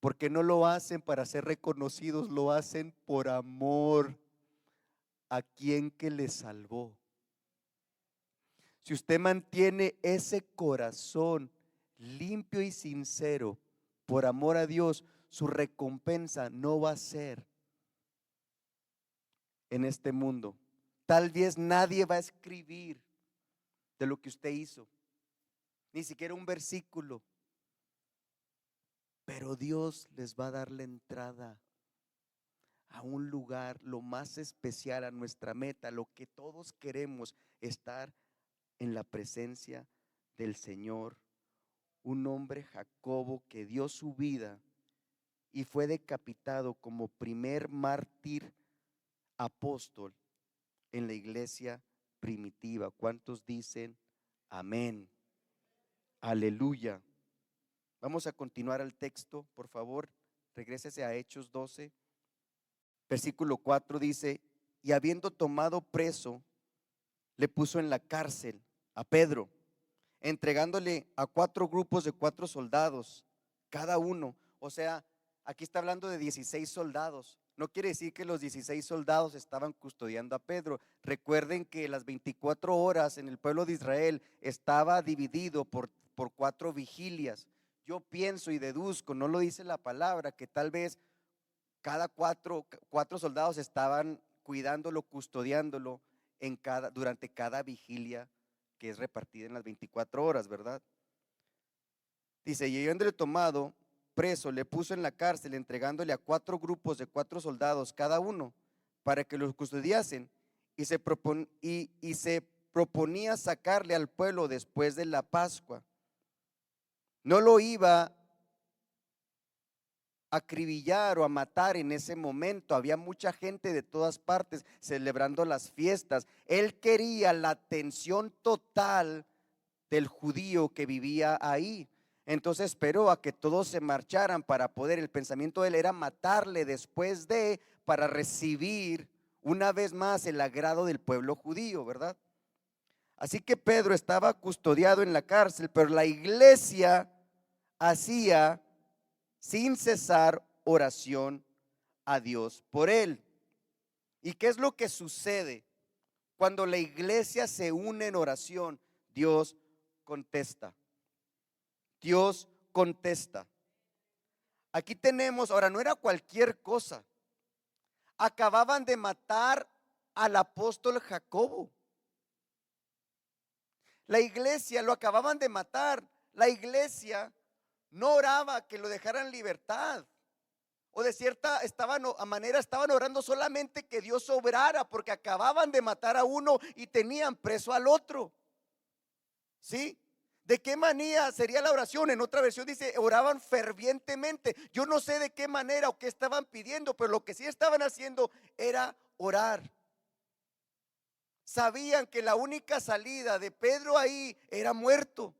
A: porque no lo hacen para ser reconocidos, lo hacen por amor a quien que les salvó. Si usted mantiene ese corazón limpio y sincero por amor a Dios, su recompensa no va a ser en este mundo. Tal vez nadie va a escribir de lo que usted hizo, ni siquiera un versículo, pero Dios les va a dar la entrada a un lugar, lo más especial, a nuestra meta, lo que todos queremos, estar en la presencia del Señor. Un hombre, Jacobo, que dio su vida y fue decapitado como primer mártir apóstol en la iglesia primitiva. ¿Cuántos dicen amén? Aleluya. Vamos a continuar al texto, por favor. Regrésese a Hechos 12, versículo 4 dice: y habiendo tomado preso, le puso en la cárcel a Pedro, entregándole a 4 grupos de 4 soldados, cada uno. O sea, aquí está hablando de 16 soldados. No quiere decir que los 16 soldados estaban custodiando a Pedro. Recuerden que las 24 horas en el pueblo de Israel estaba dividido por 4 vigilias. Yo pienso y deduzco, no lo dice la palabra, que tal vez cada 4 soldados estaban cuidándolo, custodiándolo durante cada vigilia que es repartida en las 24 horas, ¿verdad? Dice: y habiéndole tomado preso, le puso en la cárcel, entregándole a 4 grupos de 4 soldados cada uno, para que los custodiasen, y se proponía sacarle al pueblo después de la Pascua. No lo iba a acribillar o a matar en ese momento. Había mucha gente de todas partes celebrando las fiestas. Él quería la atención total del judío que vivía ahí. Entonces esperó a que todos se marcharan para poder, el pensamiento de él era matarle después para recibir una vez más el agrado del pueblo judío, ¿verdad? Así que Pedro estaba custodiado en la cárcel, pero la iglesia hacía sin cesar oración a Dios por él. ¿Y qué es lo que sucede cuando la iglesia se une en oración? Dios contesta. Dios contesta. Aquí tenemos, ahora no era cualquier cosa. Acababan de matar al apóstol Jacobo. La iglesia lo acababan de matar. La iglesia no oraba que lo dejaran en libertad, o de cierta manera estaban orando solamente que Dios obrara, porque acababan de matar a uno y tenían preso al otro. ¿Sí? ¿De qué manera sería la oración? En otra versión dice: oraban fervientemente. Yo no sé de qué manera o qué estaban pidiendo, pero lo que sí estaban haciendo era orar. Sabían que la única salida de Pedro ahí era muerto.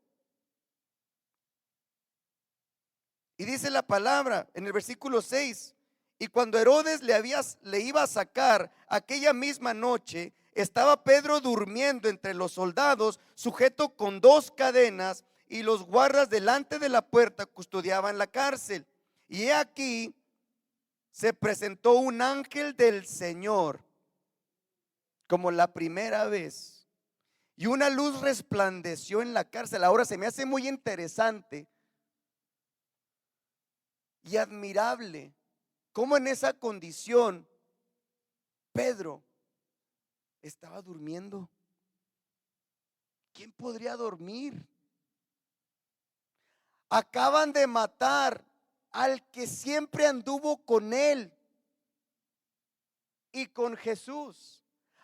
A: Y dice la palabra en el versículo 6: y cuando Herodes le iba a sacar aquella misma noche, estaba Pedro durmiendo entre los soldados, sujeto con 2 cadenas, y los guardas delante de la puerta custodiaban la cárcel. Y he aquí, se presentó un ángel del Señor como la primera vez, y una luz resplandeció en la cárcel. Ahora se me hace muy interesante y admirable cómo en esa condición Pedro estaba durmiendo. ¿Quién podría dormir? Acaban de matar al que siempre anduvo con él y con Jesús.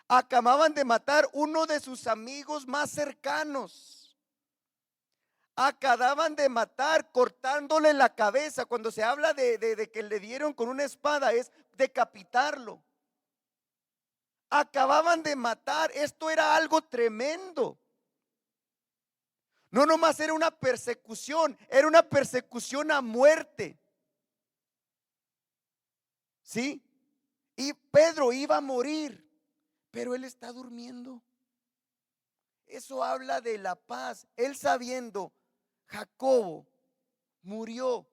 A: Acababan de matar uno de sus amigos más cercanos. Acababan de matar cortándole la cabeza. Cuando se habla de que le dieron con una espada, es decapitarlo. Acababan de matar. Esto era algo tremendo. No nomás era una persecución, era una persecución a muerte. ¿Sí? Y Pedro iba a morir, pero él está durmiendo. Eso habla de la paz. Él sabiendo, Jacobo murió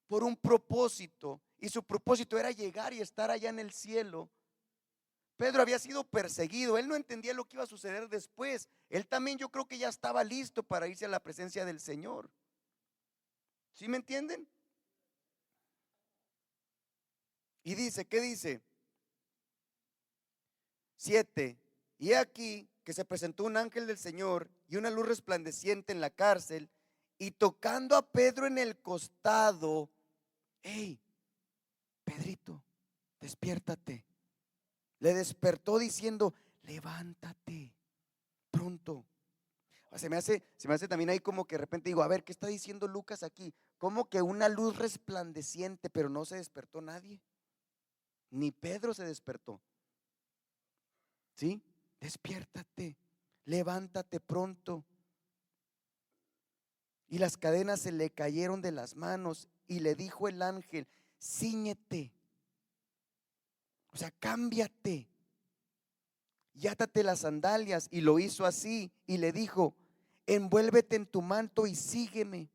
A: por un propósito, y su propósito era llegar y estar allá en el cielo. Pedro había sido perseguido, él no entendía lo que iba a suceder después. Él también, yo creo que ya estaba listo para irse a la presencia del Señor. ¿Sí me entienden? Y dice, ¿qué dice? 7. Y aquí que se presentó un ángel del Señor y una luz resplandeciente en la cárcel, y tocando a Pedro en el costado, hey, Pedrito, despiértate. Le despertó diciendo, levántate pronto. Se me hace también ahí como que de repente digo, a ver, ¿qué está diciendo Lucas aquí? Como que una luz resplandeciente, pero no se despertó nadie. Ni Pedro se despertó. ¿Sí? Despiértate, levántate pronto. Y las cadenas se le cayeron de las manos, y le dijo el ángel, cíñete, o sea, cámbiate y átate las sandalias. Y lo hizo así, y le dijo, envuélvete en tu manto y sígueme.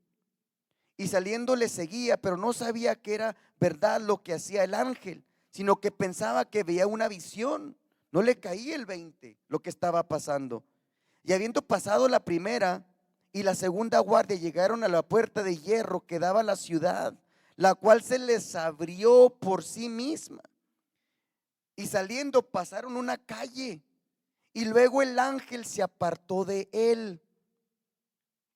A: Y saliendo le seguía, pero no sabía que era verdad lo que hacía el ángel, sino que pensaba que veía una visión. No le caía el 20 lo que estaba pasando. Y habiendo pasado la primera y la segunda guardia, llegaron a la puerta de hierro que daba a la ciudad, la cual se les abrió por sí misma. Y saliendo pasaron una calle, y luego el ángel se apartó de él.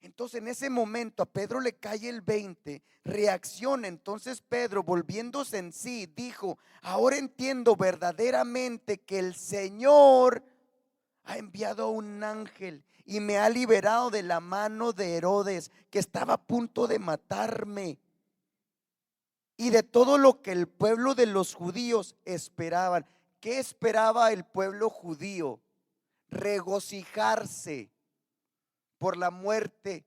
A: Entonces en ese momento a Pedro le cae el 20, reacciona. Entonces Pedro, volviéndose en sí, dijo, ahora entiendo verdaderamente que el Señor ha enviado a un ángel y me ha liberado de la mano de Herodes, que estaba a punto de matarme, y de todo lo que el pueblo de los judíos esperaban. ¿Qué esperaba el pueblo judío? Regocijarse por la muerte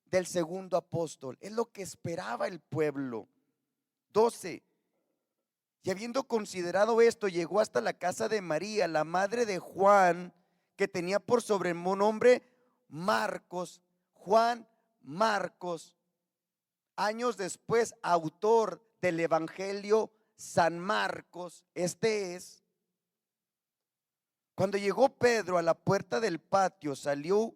A: del segundo apóstol. Es lo que esperaba el pueblo. 12. Y habiendo considerado esto, llegó hasta la casa de María, la madre de Juan, que tenía por sobrenombre Marcos. Juan Marcos, años después autor del Evangelio San Marcos. Este es. Cuando llegó Pedro a la puerta del patio, salió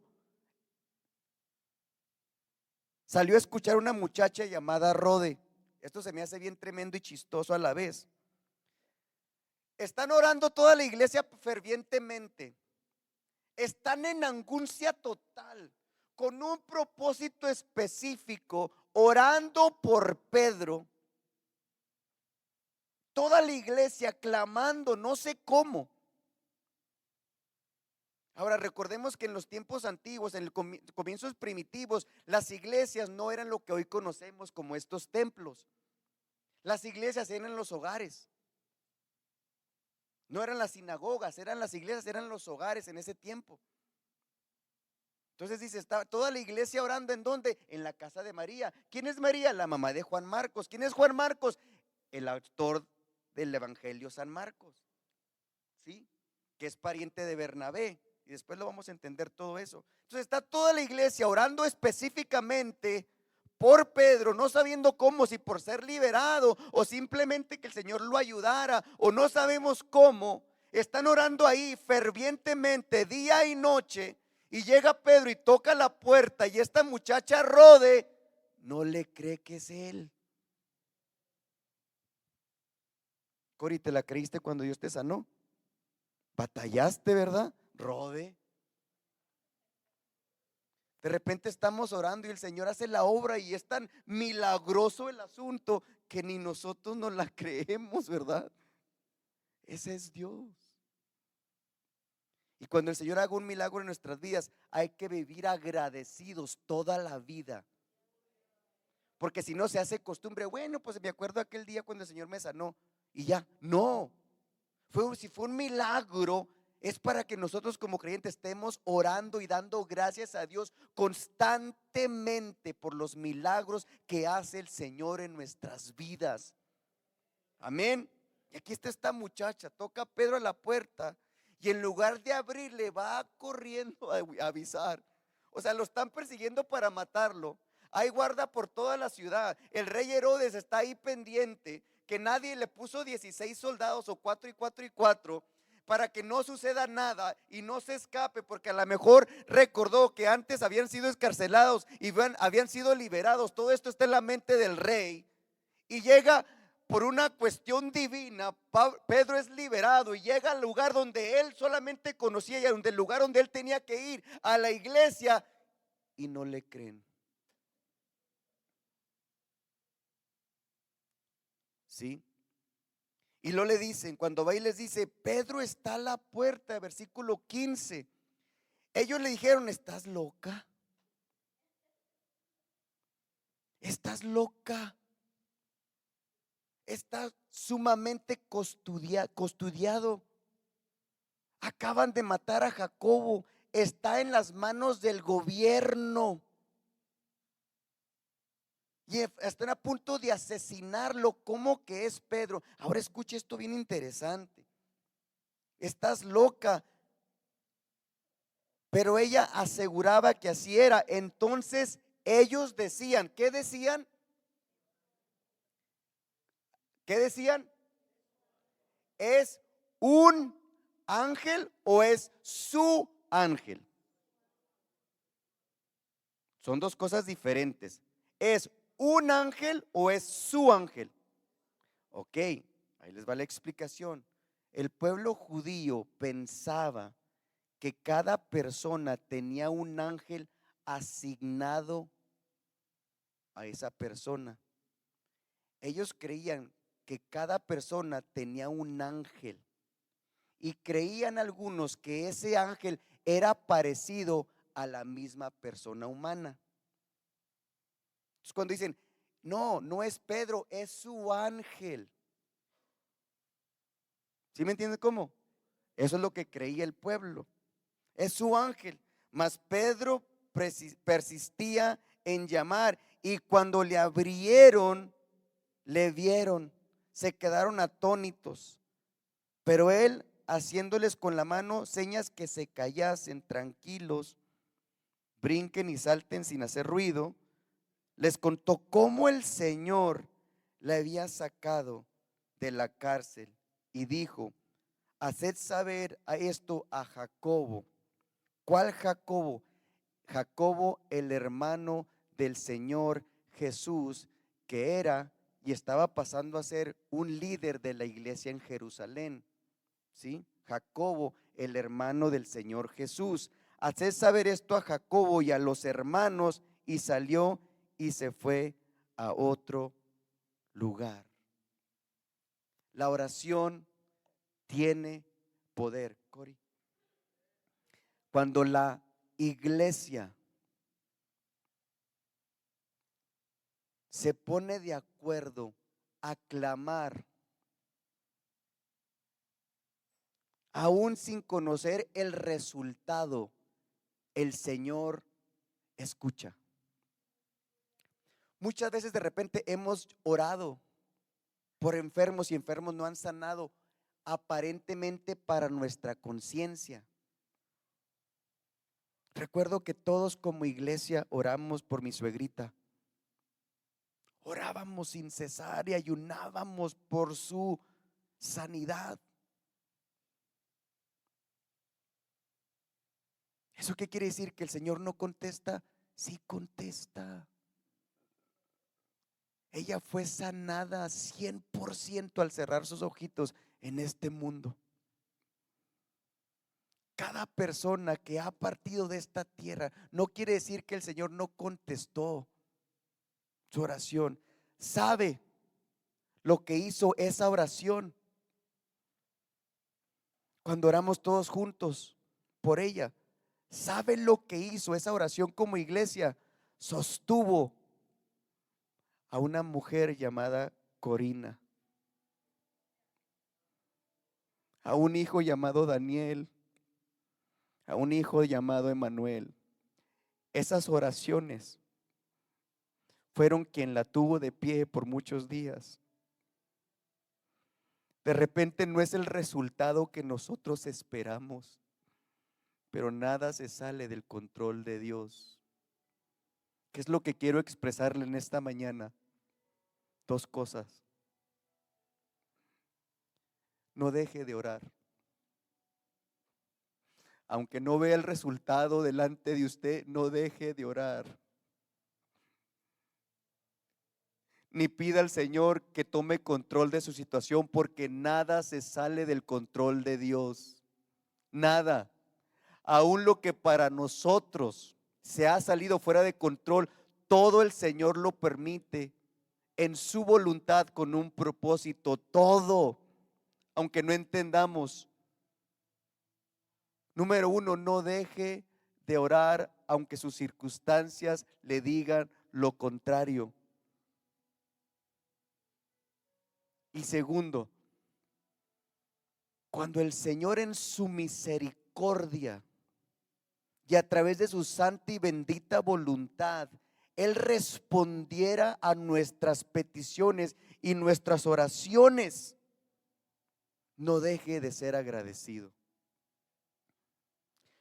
A: a escuchar una muchacha llamada Rode. Esto se me hace bien tremendo y chistoso a la vez. Están orando toda la iglesia fervientemente. Están en angustia total, con un propósito específico, orando por Pedro. Toda la iglesia clamando, no sé cómo. Ahora recordemos que en los tiempos antiguos, en los comienzos primitivos, las iglesias no eran lo que hoy conocemos como estos templos. Las iglesias eran los hogares. No eran las sinagogas, eran las iglesias, eran los hogares en ese tiempo. Entonces dice, está toda la iglesia orando, ¿en dónde? En la casa de María. ¿Quién es María? La mamá de Juan Marcos. ¿Quién es Juan Marcos? El autor del Evangelio San Marcos, ¿sí? Que es pariente de Bernabé. Y después lo vamos a entender todo eso. Entonces está toda la iglesia orando específicamente por Pedro, no sabiendo cómo, si por ser liberado o simplemente que el Señor lo ayudara, o no sabemos cómo. Están orando ahí fervientemente día y noche, y llega Pedro y toca la puerta, y esta muchacha Rode no le cree que es él. Cori, ¿te la creíste cuando Dios te sanó? Batallaste, ¿verdad? Rode. De repente estamos orando y el Señor hace la obra y es tan milagroso el asunto que ni nosotros nos la creemos, ¿verdad? Ese es Dios. Y cuando el Señor haga un milagro en nuestras vidas, hay que vivir agradecidos toda la vida. Porque si no se hace costumbre, bueno, pues me acuerdo aquel día cuando el Señor me sanó y ya. No, si fue un milagro, es para que nosotros como creyentes estemos orando y dando gracias a Dios constantemente por los milagros que hace el Señor en nuestras vidas. Amén. Y aquí está esta muchacha, toca a Pedro a la puerta y en lugar de abrirle va corriendo a avisar. O sea, lo están persiguiendo para matarlo. Hay guarda por toda la ciudad. El rey Herodes está ahí pendiente, que nadie le puso 16 soldados o 4 y 4 y 4 para que no suceda nada y no se escape, porque a lo mejor recordó que antes habían sido escarcelados y habían sido liberados. Todo esto está en la mente del rey y llega por una cuestión divina. Pedro es liberado y llega al lugar donde él solamente conocía y el lugar donde él tenía que ir, a la iglesia, y no le creen. ¿Sí? Y lo le dicen, cuando va y les dice, Pedro está a la puerta, versículo 15. Ellos le dijeron, ¿estás loca? ¿Estás loca? Está sumamente custodiado. Acaban de matar a Jacobo. Está en las manos del gobierno. Y están a punto de asesinarlo. ¿Cómo que es Pedro? Ahora escuche esto bien interesante. Estás loca. Pero ella aseguraba que así era. Entonces ellos decían, ¿qué decían? ¿Qué decían? ¿Es un ángel o es su ángel? Son dos cosas diferentes. ¿Es un ángel o es su ángel? Ok, ahí les va la explicación. El pueblo judío pensaba que cada persona tenía un ángel asignado a esa persona. Ellos creían que cada persona tenía un ángel y creían algunos que ese ángel era parecido a la misma persona humana. Entonces cuando dicen, no, no es Pedro, es su ángel. ¿Sí me entienden cómo? Eso es lo que creía el pueblo. Es su ángel. Mas Pedro persistía en llamar y cuando le abrieron, le vieron, se quedaron atónitos. Pero él, haciéndoles con la mano señas que se callasen, tranquilos, brinquen y salten sin hacer ruido, les contó cómo el Señor le había sacado de la cárcel y dijo, haced saber a esto a Jacobo. ¿Cuál Jacobo? Jacobo, el hermano del Señor Jesús, que era y estaba pasando a ser un líder de la iglesia en Jerusalén. ¿Sí? Jacobo, el hermano del Señor Jesús. Haced saber esto a Jacobo y a los hermanos, y salió y se fue a otro lugar. La oración tiene poder, Cori. Cuando la iglesia se pone de acuerdo a clamar, aún sin conocer el resultado, el Señor escucha. Muchas veces de repente hemos orado por enfermos y enfermos no han sanado, aparentemente para nuestra conciencia. Recuerdo que todos como iglesia oramos por mi suegrita. Orábamos sin cesar y ayunábamos por su sanidad. ¿Eso qué quiere decir? ¿Que el Señor no contesta? Sí contesta. ella fue sanada 100% al cerrar sus ojitos en este mundo. Cada persona que ha partido de esta tierra, no quiere decir que el Señor no contestó su oración. Sabe lo que hizo esa oración cuando oramos todos juntos por ella. Sabe lo que hizo esa oración como iglesia. Sostuvo a una mujer llamada Corina, a un hijo llamado Daniel, a un hijo llamado Emanuel. Esas oraciones fueron quien la tuvo de pie por muchos días. De repente no es el resultado que nosotros esperamos, pero nada se sale del control de Dios. ¿Qué es lo que quiero expresarle en esta mañana? Dos cosas. No deje de orar. Aunque no vea el resultado delante de usted, no deje de orar. Ni pida al Señor que tome control de su situación, porque nada se sale del control de Dios. Nada. Aún lo que para nosotros se ha salido fuera de control, todo el Señor lo permite en su voluntad con un propósito. Todo, aunque no entendamos. Número uno, no deje de orar aunque sus circunstancias le digan lo contrario. Y segundo, cuando el Señor en su misericordia y a través de su santa y bendita voluntad, Él respondiera a nuestras peticiones y nuestras oraciones, no deje de ser agradecido.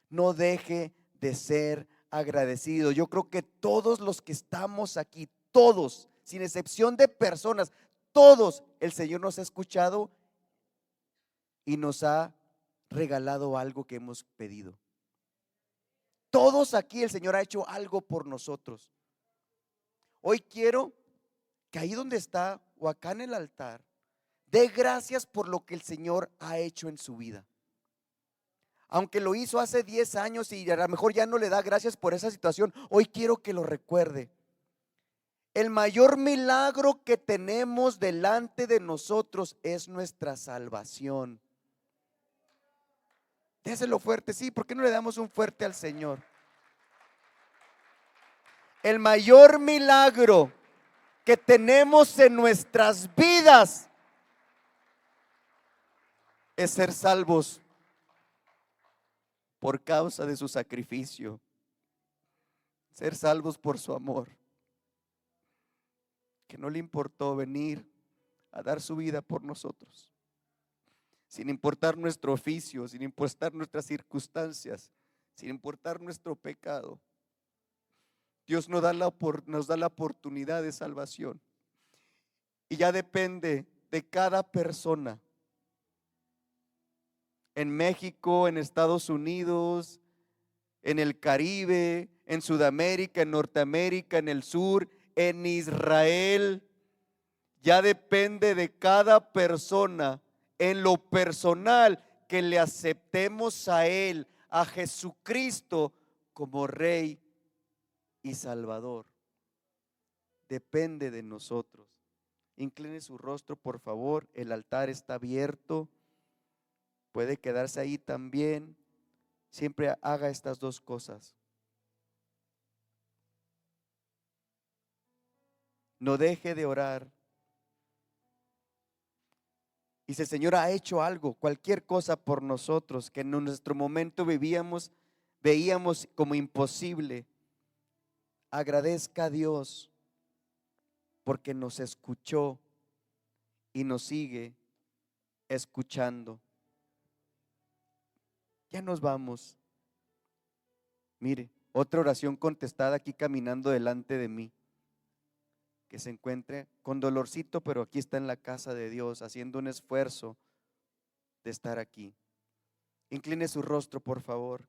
A: No deje de ser agradecido. Yo creo que todos los que estamos aquí, todos, sin excepción de personas, todos, el Señor nos ha escuchado y nos ha regalado algo que hemos pedido. Todos aquí el Señor ha hecho algo por nosotros. Hoy quiero que ahí donde está o acá en el altar, dé gracias por lo que el Señor ha hecho en su vida. Aunque lo hizo hace 10 años y a lo mejor ya no le da gracias por esa situación, hoy quiero que lo recuerde. El mayor milagro que tenemos delante de nosotros es nuestra salvación. Déselo fuerte, sí, ¿por qué no le damos un fuerte al Señor? El mayor milagro que tenemos en nuestras vidas es ser salvos por causa de su sacrificio, ser salvos por su amor, que no le importó venir a dar su vida por nosotros, sin importar nuestro oficio, sin importar nuestras circunstancias, sin importar nuestro pecado. Dios nos da la oportunidad de salvación y ya depende de cada persona. En México, en Estados Unidos, en el Caribe, en Sudamérica, en Norteamérica, en el sur, en Israel. Ya depende de cada persona en lo personal que le aceptemos a Él, a Jesucristo como Rey y Salvador. Depende de nosotros. Incline su rostro, por favor. El altar está abierto. Puede quedarse ahí también. Siempre haga estas dos cosas. No deje de orar. Y si el Señor ha hecho algo, cualquier cosa por nosotros que en nuestro momento veíamos como imposible, agradezca a Dios porque nos escuchó y nos sigue escuchando. Ya nos vamos. Mire, otra oración contestada aquí caminando delante de mí, que se encuentre con dolorcito, pero aquí está en la casa de Dios, haciendo un esfuerzo de estar aquí. Incline su rostro, por favor.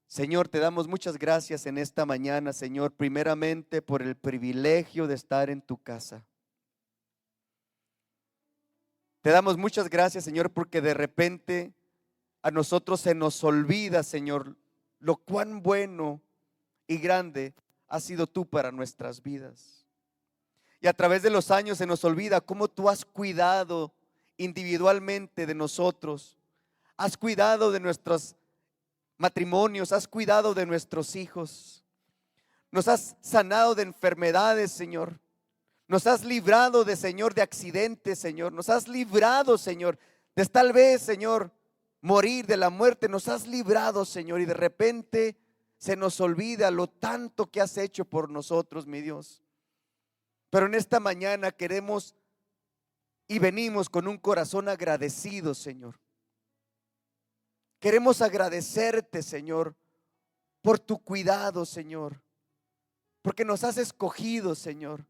A: Señor, te damos muchas gracias en esta mañana, Señor, primeramente por el privilegio de estar en tu casa. Te damos muchas gracias, Señor, porque de repente a nosotros se nos olvida, Señor, lo cuán bueno y grande has sido tú para nuestras vidas. Y a través de los años se nos olvida cómo tú has cuidado individualmente de nosotros, has cuidado de nuestros matrimonios, has cuidado de nuestros hijos, nos has sanado de enfermedades, Señor, nos has librado de, Señor, de accidentes, Señor, nos has librado, Señor, de tal vez, Señor, morir de la muerte, nos has librado, Señor, y de repente se nos olvida lo tanto que has hecho por nosotros, mi Dios. Pero en esta mañana queremos y venimos con un corazón agradecido, Señor. Queremos agradecerte, Señor, por tu cuidado, Señor, porque nos has escogido, Señor.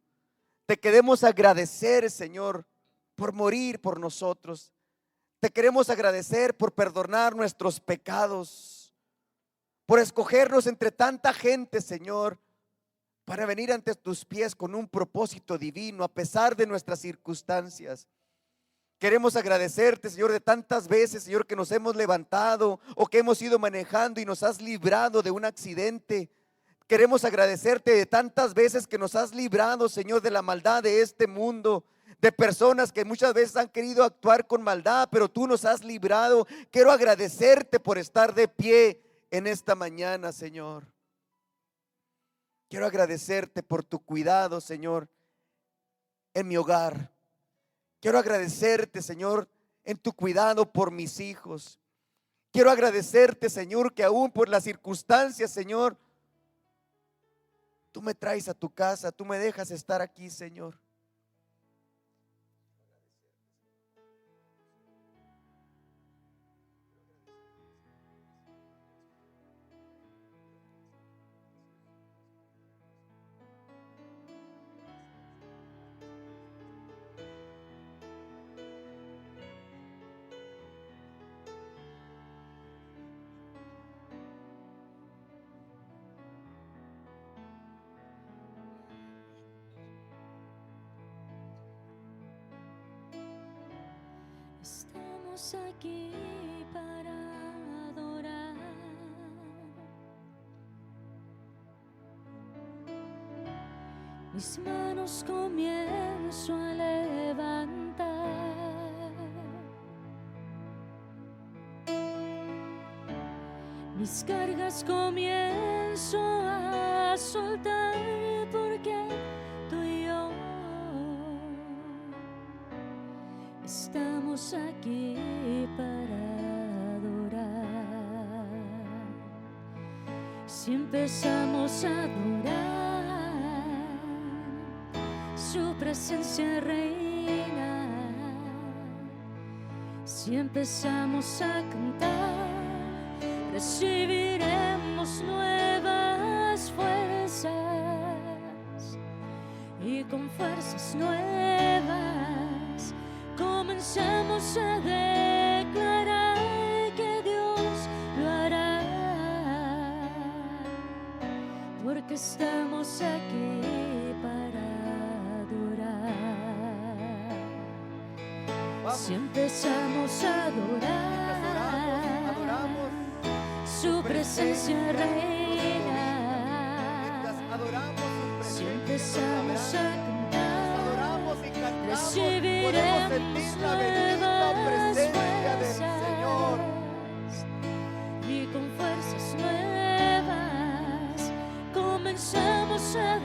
A: Te queremos agradecer, Señor, por morir por nosotros. Te queremos agradecer por perdonar nuestros pecados, por escogernos entre tanta gente, Señor, para venir ante tus pies con un propósito divino a pesar de nuestras circunstancias. Queremos agradecerte, Señor, de tantas veces, Señor, que nos hemos levantado o que hemos ido manejando y nos has librado de un accidente. Queremos agradecerte de tantas veces que nos has librado, Señor, de la maldad de este mundo, de personas que muchas veces han querido actuar con maldad, pero tú nos has librado. Quiero agradecerte por estar de pie en esta mañana, Señor. Quiero agradecerte por tu cuidado, Señor, en mi hogar. Quiero agradecerte, Señor, en tu cuidado por mis hijos. Quiero agradecerte, Señor, que aún por las circunstancias, Señor, tú me traes a tu casa, tú me dejas estar aquí, Señor.
B: Estamos aquí para adorar. Mis manos comienzo a levantar. Mis cargas comienzo a soltar, porque tú y yo estamos aquí para adorar. Si empezamos a adorar, su presencia reina. Si empezamos a cantar, recibiremos nuevas fuerzas, y con fuerzas nuevas comenzamos a declarar que Dios lo hará, porque estamos aquí para adorar. Si empezamos a adorar,
A: Adoramos.
B: su presencia reina.
A: Adoramos
B: Si empezamos a cantar,
A: adoramos y cantamos,
B: recibiremos
A: podemos sentir la bendita
B: nuevas
A: presencia del Señor.
B: fuerzas, y con fuerzas nuevas comenzamos a